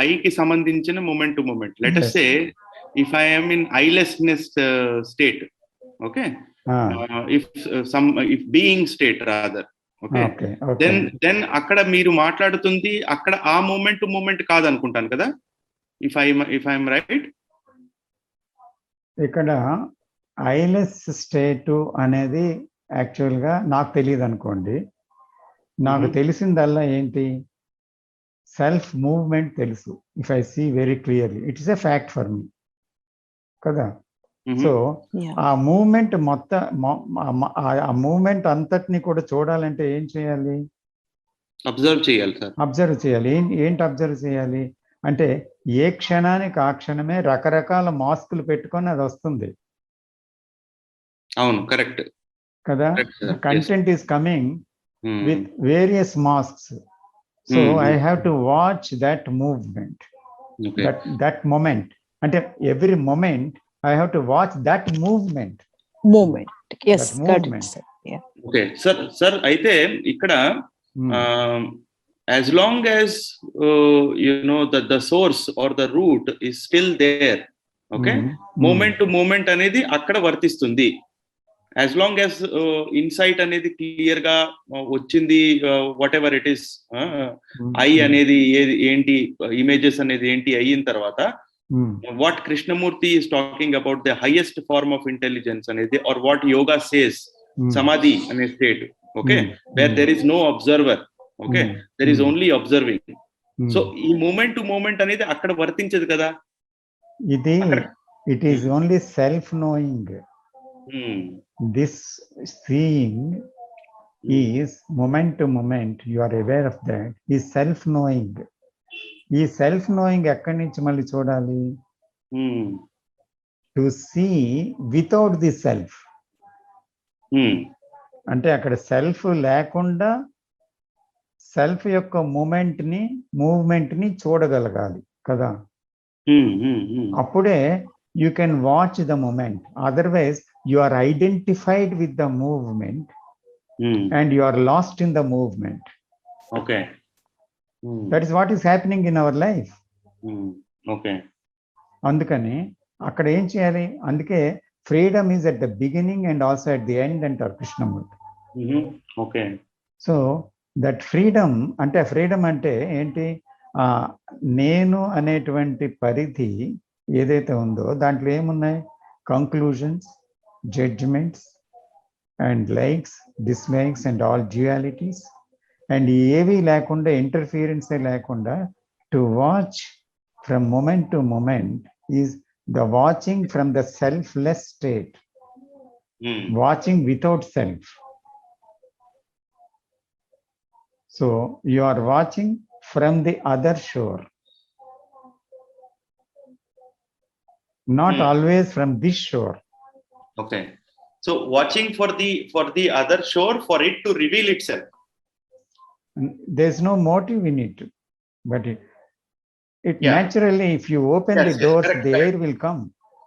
Speaker 3: ఐకి సంబంధించిన moment to moment. Let us say if I am in I-lessness state, okay, if being state rather, okay, then అక్కడ మీరు మాట్లాడుతుంది అక్కడ ఆ మూమెంట్ టు మూమెంట్ కాదనుకుంటాను కదా, if I am right.
Speaker 1: ఇక్కడ ఐలెస్ స్టేట్ అనేది యాక్చువల్గా నాకు తెలియదు అనుకోండి. నాకు తెలిసిందల్లా ఏంటి, సెల్ఫ్ మూవ్మెంట్ తెలుసు. If I see very clearly it is a fact for me కదా. సో ఆ మూవ్మెంట్ ఆ మూవ్మెంట్ అంతటిని కూడా చూడాలంటే ఏం చేయాలి?
Speaker 3: అబ్జర్వ్ చేయాలి సార్.
Speaker 1: అబ్జర్వ్ చేయాలి. ఏంటి అబ్జర్వ్ చేయాలి అంటే ఏ క్షణానికి ఆ క్షణమే రకరకాల మాస్కులు పెట్టుకొని అది వస్తుంది.
Speaker 3: అవును, కరెక్ట్
Speaker 1: కదా. Content is coming with various masks. So I have to watch that movement, that moment. అంటే every moment I have to watch that movement.
Speaker 3: Okay sir, అయితే ఇక్కడ as long as you know that the source or the root is still there, okay, moment to moment అనేది అక్కడ వర్తిస్తుంది. as long as insight అనేది clear గా వచ్చింది, what ever it is, I అనేది ఏంటి, ఇమేజెస్ అనేది ఏంటి అయిన తర్వాత, what Krishnamurti is talking about the highest form of intelligence అనేది, or what yoga says samadhi అనే state, okay, where there is no observer, okay, there is only observing. So ఈ moment to moment అనేది అక్కడ వర్తించదు కదా.
Speaker 1: ఇది it is only self knowing. This seeing is moment to moment, you are aware of that, ఈ self knowing. ఈ self knowing ఎక్కడి నుంచి మళ్ళీ చూడాలి? To see without the self. అంటే అక్కడ సెల్ఫ్ లేకుండా సెల్ఫ్ యొక్క మూవ్మెంట్ ని చూడగలగాలి కదా. అప్పుడే you can watch the moment. Otherwise you are identified with the movement and you are lost in the movement.
Speaker 3: Okay,
Speaker 1: that is what is happening in our life.
Speaker 3: Okay,
Speaker 1: అందుకని అక్కడ ఏం చేయాలి? అందుకే freedom is at the beginning and also at the end అంటారు Krishnamurti.
Speaker 3: Okay,
Speaker 1: so that freedom అంటే, freedom అంటే ఏంటి? నేను అనేటువంటి పరిధి ఏదైతే ఉందో దాంట్లో ఏమున్నాయి? Conclusions, judgments and likes, dislikes and all dualities. And ఏవి లేకుండా, ఇంటర్ఫియరెన్సే లేకుండా to watch from moment to moment is the watching from the selfless state, watching without self. So you are watching from the other shore, not always from this shore.
Speaker 3: Okay, so watching for the other shore for it to reveal itself.
Speaker 1: There's no motive in it, but it naturally, if you open the doors, the air will come.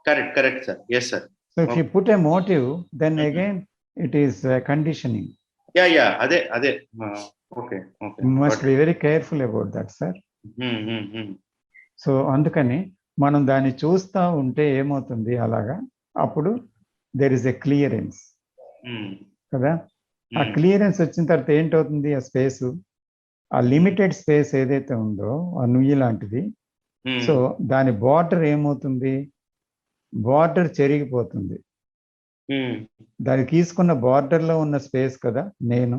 Speaker 3: Correct sir. Yes sir.
Speaker 1: So if you put a motive, then again it is conditioning.
Speaker 3: Yeah, ade. Okay.
Speaker 1: You must be very careful about that, sir. So అందుకని మనం దాన్ని చూస్తూ ఉంటే ఏమవుతుంది, అలాగా అప్పుడు there is a clearance కదా. ఆ క్లియరెన్స్ వచ్చిన తర్వాత ఏంటవుతుంది? ఆ స్పేస్, ఆ లిమిటెడ్ స్పేస్ ఏదైతే ఉందో ఆ నుయ్యి లాంటిది, సో దాని బార్డర్ ఏమవుతుంది? బార్డర్ చెరిగిపోతుంది. దాన్ని తీసుకున్న బార్డర్లో ఉన్న స్పేస్ కదా నేను,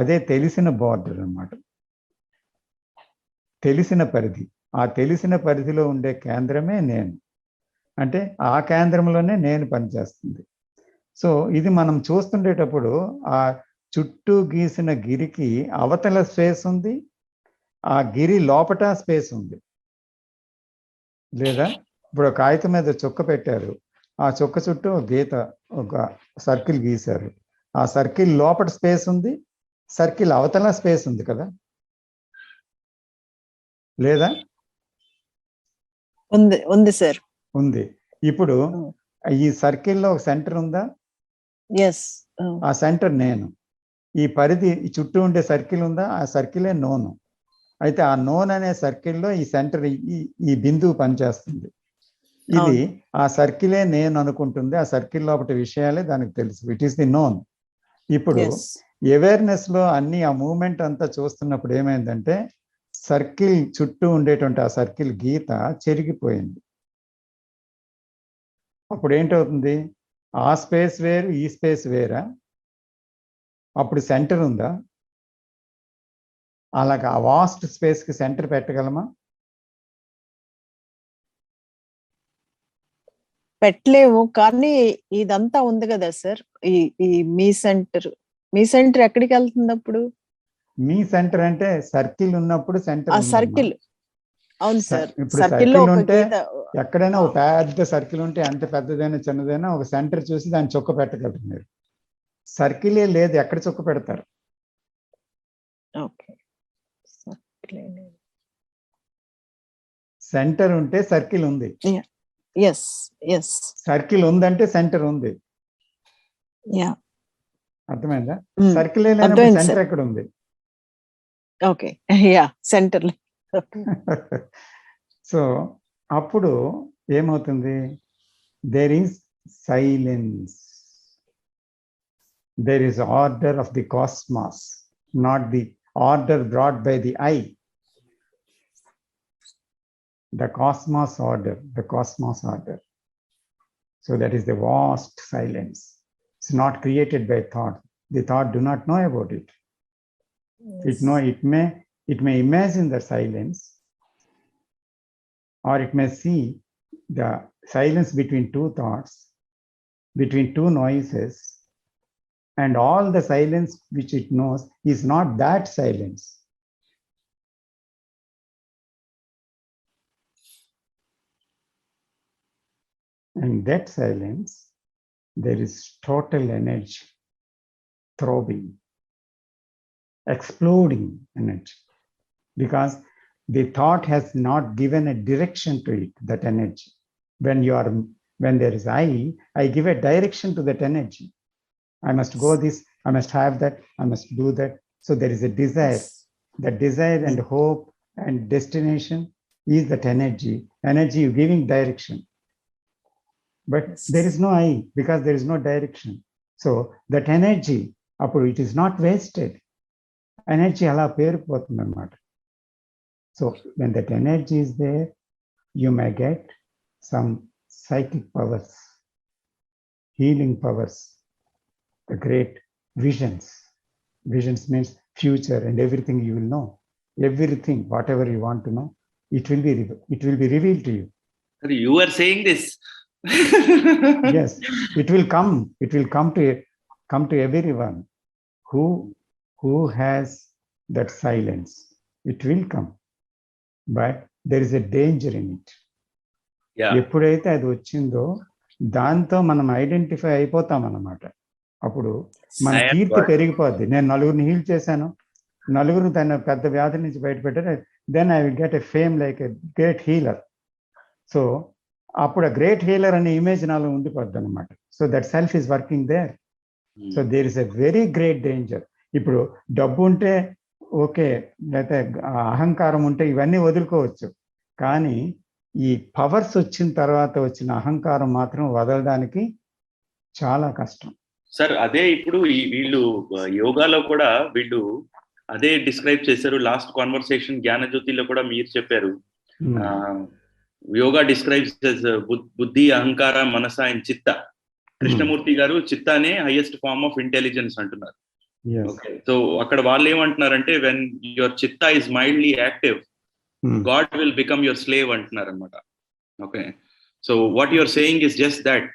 Speaker 1: అదే తెలిసిన బార్డర్ అన్నమాట, తెలిసిన పరిధి. ఆ తెలిసిన పరిధిలో ఉండే కేంద్రమే నేను. అంటే ఆ కేంద్రంలోనే నేను పనిచేస్తుంది. సో ఇది మనం చూస్తుండేటప్పుడు ఆ చుట్టూ గీసిన గిరికి అవతల స్పేస్ ఉంది, ఆ గిరి లోపట స్పేస్ ఉంది. లేదా ఇప్పుడు కాగితం మీద చుక్క పెట్టారు, ఆ చుక్క చుట్టూ ఒక గీత, ఒక సర్కిల్ గీశారు. ఆ సర్కిల్ లోపల స్పేస్ ఉంది, సర్కిల్ అవతల స్పేస్ ఉంది కదా, లేదా?
Speaker 2: ఉంది సార్.
Speaker 1: ఉంది. ఇప్పుడు ఈ సర్కిల్లో ఒక సెంటర్ ఉందా?
Speaker 2: ఎస్.
Speaker 1: ఆ సెంటర్ నేను. ఈ పరిధి చుట్టూ ఉండే సర్కిల్ ఉందా? ఆ సర్కిలే నోను. అయితే ఆ నోన్ అనే సర్కిల్లో ఈ సెంటర్, ఈ బిందువు పనిచేస్తుంది. ఇది ఆ సర్కిలే నేను అనుకుంటుంది. ఆ సర్కిల్ లోపటి విషయాలే దానికి తెలుసు. It is the known. ఇప్పుడు అవేర్నెస్ లో అన్ని ఆ మూమెంట్ అంతా చూస్తున్నప్పుడు ఏమైందంటే సర్కిల్ చుట్టూ ఉండేటువంటి ఆ సర్కిల్ గీత చెరిగిపోయింది. అప్పుడు ఏంటవుతుంది? ఆ స్పేస్ వేరు, ఈ స్పేస్ వేరా? అప్పుడు సెంటర్ ఉందా? అలాగా ఆ వాస్ట్ స్పేస్ కి సెంటర్ పెట్టగలమా?
Speaker 2: పెట్టలేము. కానీ ఇదంతా ఉంది కదా సార్, ఈ మీ సెంటర్ ఎక్కడికి వెళ్తుంది అప్పుడు?
Speaker 1: మీ సెంటర్ అంటే సర్కిల్ ఉన్నప్పుడు సెంటర్.
Speaker 2: ఆ సర్కిల్, అవును సార్.
Speaker 1: ఇప్పుడు
Speaker 2: సర్కిల్ లో
Speaker 1: సర్కిల్
Speaker 2: ఒక
Speaker 1: ఉంటే
Speaker 2: గీత,
Speaker 1: ఎక్కడైనా ఒక పెద్ద సర్కిల్ ఉంటే ఎంత పెద్దదైనా చిన్నదైనా ఒక సెంటర్ చూసి దాన్ని చొక్క పెట్టగలరు మీరు. సర్కిలే లేదు, ఎక్కడ చొక్క పెడతారు? సెంటర్ ఉంటే సర్కిల్ ఉంది. సర్కిల్ ఉందంటే సెంటర్ ఉంది. అర్థమైందా? సర్కిల్ లేనప్పుడు సెంటర్ ఎక్కడ ఉంది?
Speaker 2: Okay, yeah, centre.
Speaker 1: సో అప్పుడు ఏమవుతుంది? There is silence. There is order of the cosmos, not the order brought by the I. The cosmos order, the cosmos order. So that is the vast silence. It's not created by thought. The thought do not know about it. Yes. It may imagine the silence, or it may see the silence between two thoughts, between two noises, and all the silence which it knows is not that silence. In that silence, there is total energy, throbbing, exploding energy, because the thought has not given a direction to it, that energy. When there is I give a direction to that energy. I must go this, I must have that, I must do that. So there is a desire. That desire and hope and destination is that energy you giving direction. But there is no I, because there is no direction. So that energy, it is not wasted. Energy ala peripotundi annamata. So when that energy is there, you may get some psychic powers, healing powers, the great visions. Visions means future and everything you will know. Everything, whatever you want to know, it will be revealed to you.
Speaker 3: You are saying this.
Speaker 1: Yes, it will come. It will come to everyone who has that silence. It will come, but there is a danger in it. ఎప్పుడైతే అది వచ్చిందో దాంతో మనం identify అయిపోతాం అన్నమాట. అప్పుడు మన కీర్తి పెరిగిపోద్ది. నేను నలుగురిని హీల్ చేశాను, నలుగురు తన పెద్ద వ్యాధి నుంచి బయటపెట్టారు, then I will get a fame like a great healer. So అప్పుడు ఆ గ్రేట్ హీలర్ అనే ఇమేజ్ నాలో ఉండిపోద్ది అనమాట. So that self is working there. So there is a very great danger. ఇప్పుడు డబ్బు ఉంటే ఓకే, లేకపోతే అహంకారం ఉంటే ఇవన్నీ వదులుకోవచ్చు, కానీ ఈ పవర్స్ వచ్చిన తర్వాత వచ్చిన అహంకారం మాత్రం వదలడానికి చాలా కష్టం.
Speaker 3: సార్ అదే ఇప్పుడు వీళ్ళు యోగాలో కూడా వీళ్ళు అదే డిస్క్రైబ్ చేశారు. లాస్ట్ కాన్వర్సేషన్ జ్ఞానజ్యోతిలో కూడా మీరు చెప్పారు, యోగా డిస్క్రైబ్స్ బుద్ధి, అహంకార, మనస అండ్ చిత్త. కృష్ణమూర్తి గారు చిత్తానే హైయెస్ట్ ఫార్మ్ ఆఫ్ ఇంటెలిజెన్స్ అంటున్నారు. సో అక్కడ వాళ్ళు ఏమంటున్నారంటే వెన్ యువర్ చిత్త is mildly active, God will become your slave అంటున్నారు అనమాట. Okay, so what your saying is just that.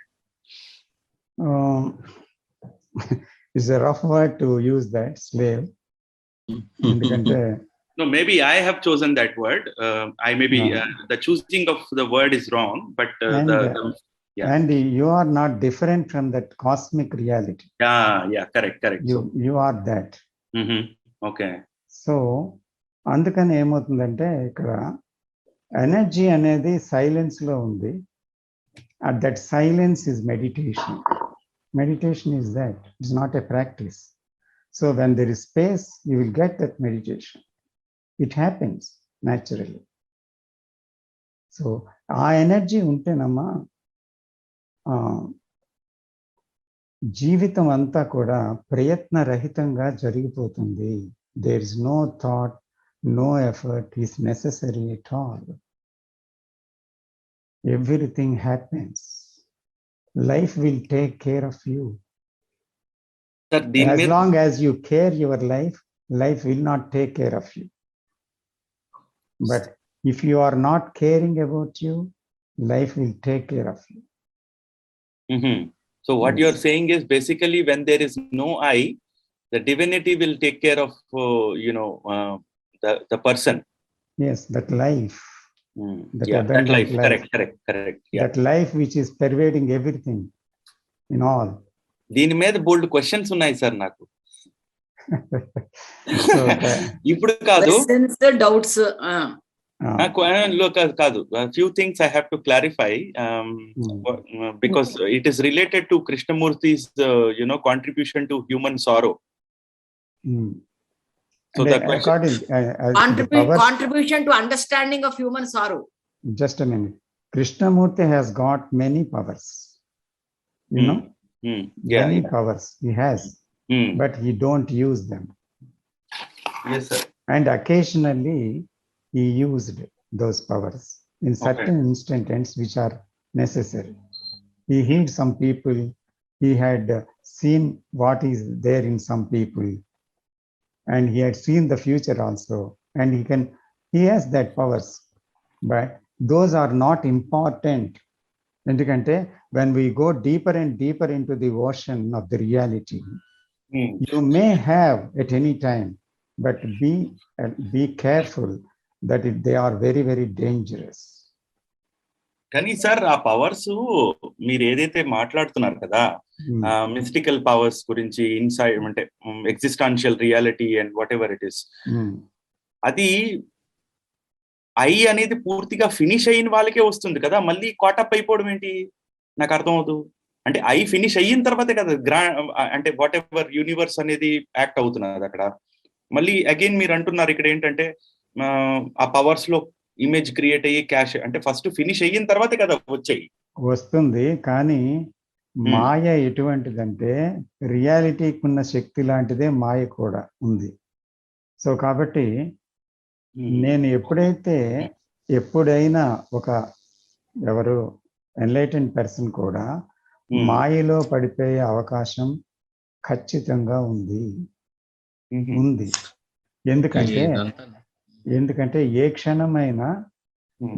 Speaker 1: It's a rough word to use, that slave.
Speaker 3: No, maybe I have chosen that word. I maybe the choosing of the word is wrong, but Yeah.
Speaker 1: And you are not different from that cosmic reality.
Speaker 3: Yeah, correct.
Speaker 1: You are that.
Speaker 3: Okay.
Speaker 1: So అందుకని ఏమవుతుందంటే ఇక్కడ energy అనేది silence లో ఉంది. That silence is meditation. Meditation is that. It's not a practice. So when there is space, you will get that meditation. It happens naturally. So ఆ energy ఉంటేనమ్మా జీవితం అంతా కూడా ప్రయత్నరహితంగా జరిగిపోతుంది. There is no thought, no effort is necessary at all. Everything happens. Life will take care of you.
Speaker 3: Sir,
Speaker 1: As long as you care your life, life will not take care of you. But if you are not caring about you, life will take care of you.
Speaker 3: So what
Speaker 1: Yes.
Speaker 3: you're saying is basically when there is no I, the divinity will take care of the person.
Speaker 1: Yes, that life. That
Speaker 3: That
Speaker 1: abundant
Speaker 3: life.
Speaker 1: life.
Speaker 3: Correct. Yeah.
Speaker 1: That life which is pervading everything in all.
Speaker 3: దీని మీద బోల్డ్ questions ఉన్నాయి sir నాకు.
Speaker 1: So,
Speaker 3: ఇప్పుడు కాదు,
Speaker 4: doubts
Speaker 3: కాదు, few things I have to clarify because it is related to Krishnamurti's contribution to human sorrow. So the question,
Speaker 4: contribution to understanding of human sorrow.
Speaker 1: Just a minute. Krishnamurti has got many powers. You know? Many powers he has, but he don't use them.
Speaker 3: Yes, sir.
Speaker 1: And occasionally he used those powers in certain instances which are necessary. He healed some people. He had seen what is there in some people, and he had seen the future also. And he has that powers, but those are not important. ఎందుకంటే when we go deeper and deeper into the ocean of the reality, you may have at any time, but be careful that they are very, very dangerous.
Speaker 3: కానీ sir ఆ powers మీరు ఏదైతే మాట్లాడుతున్నారు కదా, mystical powers గురించి, inside అంటే existential reality and whatever it is, అది I అనేది పూర్తిగా ఫినిష్ అయిన వాళ్ళకే వస్తుంది కదా, మళ్ళీ కాటప్ అయిపోవడం ఏంటి నాకు అర్థం అవుతూ. అంటే ఐ ఫినిష్ అయిన తర్వాతే కదా అంటే వాట్ ఎవర్ యూనివర్స్ అనేది యాక్ట్ అవుతున్నది అక్కడ. మళ్ళీ అగైన్ మీరు అంటున్నారు ఇక్కడ ఏంటంటే ఆ పవర్స్ లో ఇమేజ్ క్రియేట్ అయ్యి క్యాష్ అంటే ఫస్ట్ ఫినిష్ అయిన తర్వాతే కదా వచ్చాయి.
Speaker 1: వస్తుంది, కానీ మాయ ఎటువంటిదంటే రియాలిటీకి ఉన్న శక్తి లాంటిదే మాయ కూడా ఉంది. సో కాబట్టి నేను ఎప్పుడైనా ఒక ఎవరు ఎన్లైటెండ్ పర్సన్ కూడా మాయలో పడిపోయే అవకాశం ఖచ్చితంగా ఉంది. ఎందుకంటే ఏ క్షణమైనా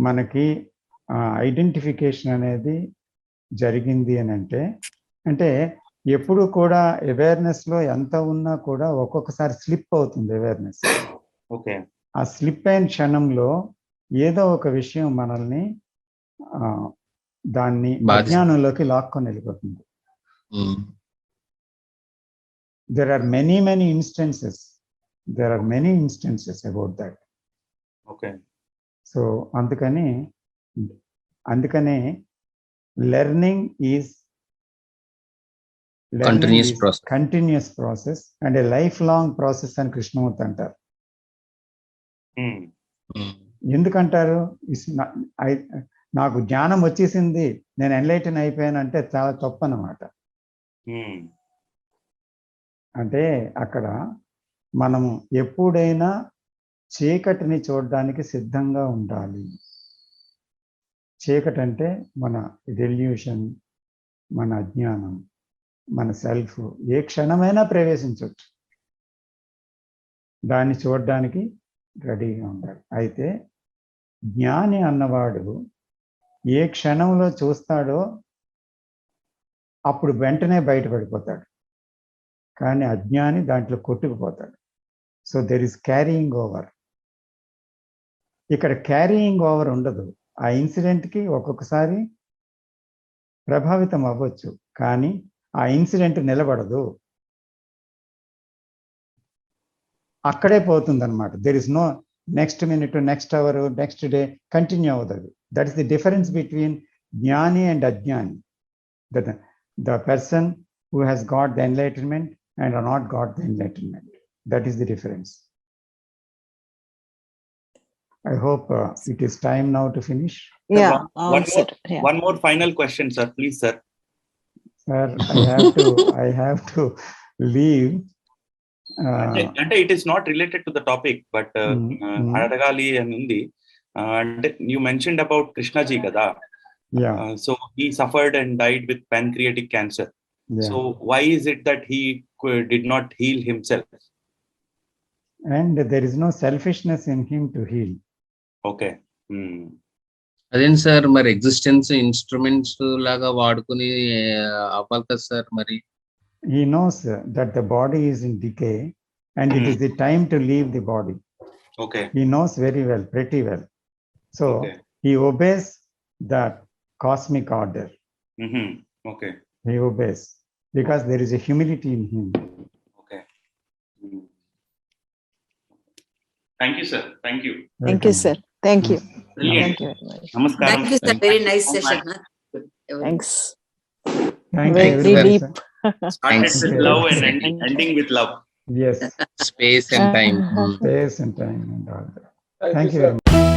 Speaker 1: మనకి ఐడెంటిఫికేషన్ అనేది జరిగింది అని అంటే ఎప్పుడు కూడా అవేర్నెస్ లో ఎంత ఉన్నా కూడా ఒక్కొక్కసారి స్లిప్ అవుతుంది అవేర్నెస్.
Speaker 3: ఓకే,
Speaker 1: ఆ స్లిప్ అయిన క్షణంలో ఏదో ఒక విషయం మనల్ని దాన్ని అజ్ఞానంలోకి లాక్కొని వెళ్ళిపోతుంది. There are many instances. There are many instances about that.
Speaker 3: Okay.
Speaker 1: So అందుకనే learning is continuous process and a lifelong process అని కృష్ణమూర్తి అంటారు. ఎందుకంటారు? నాకు జ్ఞానం వచ్చేసింది, నేను ఎన్లైటన్ అయిపోయాను అంటే చాలా తప్పు అన్నమాట. అంటే అక్కడ మనం ఎప్పుడైనా చీకటిని చూడడానికి సిద్ధంగా ఉండాలి. చీకటి అంటే మన డెల్యూషన్, మన అజ్ఞానం, మన సెల్ఫ్ ఏ క్షణమైనా ప్రవేశించవచ్చు. దాన్ని చూడడానికి రెడీగా ఉండాలి. అయితే జ్ఞాని అన్నవాడు ఏ క్షణంలో చూస్తాడో అప్పుడు వెంటనే బయటపడిపోతాడు, కానీ అజ్ఞాని దాంట్లో కొట్టుకుపోతాడు. So there is carrying over. ఇక్కడ క్యారీయింగ్ ఓవర్ ఉండదు. ఆ ఇన్సిడెంట్కి ఒక్కొక్కసారి ప్రభావితం అవ్వచ్చు, కానీ ఆ ఇన్సిడెంట్ నిలబడదు, అక్కడే పోతుంది అనమాట. There is no next minute, next hour, next day continue అవుతుంది. That is the difference between jnani and ajnani. The person who has got the enlightenment and are not got the enlightenment. That is the difference. I hope it is time now to finish.
Speaker 2: Yeah,
Speaker 3: one more final question, sir. Please, sir.
Speaker 1: Sir, I have to leave.
Speaker 3: అంటే it is not related to the topic, but అడగాలి అని ఉంది. అంటే you mentioned about Krishnaji kada.
Speaker 1: Yeah.
Speaker 3: So he suffered and died with pancreatic cancer. Yeah. So why is it that he did not heal himself?
Speaker 1: And there is no selfishness in him to heal.
Speaker 3: Okay.
Speaker 5: అదేంటి sir, మరి existence instruments లాగా వాడుకుని అవ్వాలి కదా sir మరి.
Speaker 1: He knows that the body is in decay and it is the time to leave the body.
Speaker 3: Okay.
Speaker 1: He knows very well, pretty well. So he obeys that cosmic order.
Speaker 3: Okay.
Speaker 1: He obeys because there is a humility in him.
Speaker 3: Okay. Thank you, sir. Thank you.
Speaker 2: Thank you, sir. Thank you.
Speaker 3: Brilliant.
Speaker 2: Thank you very much.
Speaker 3: Namaskaram.
Speaker 4: Thank you, sir. Very nice session.
Speaker 2: Thanks.
Speaker 1: Thank
Speaker 2: Very
Speaker 1: you very
Speaker 2: deep.
Speaker 1: much.
Speaker 3: Started with
Speaker 1: you.
Speaker 3: love and ending with love.
Speaker 1: Yes,
Speaker 5: space and time.
Speaker 1: space and time and all that. Thank you very much.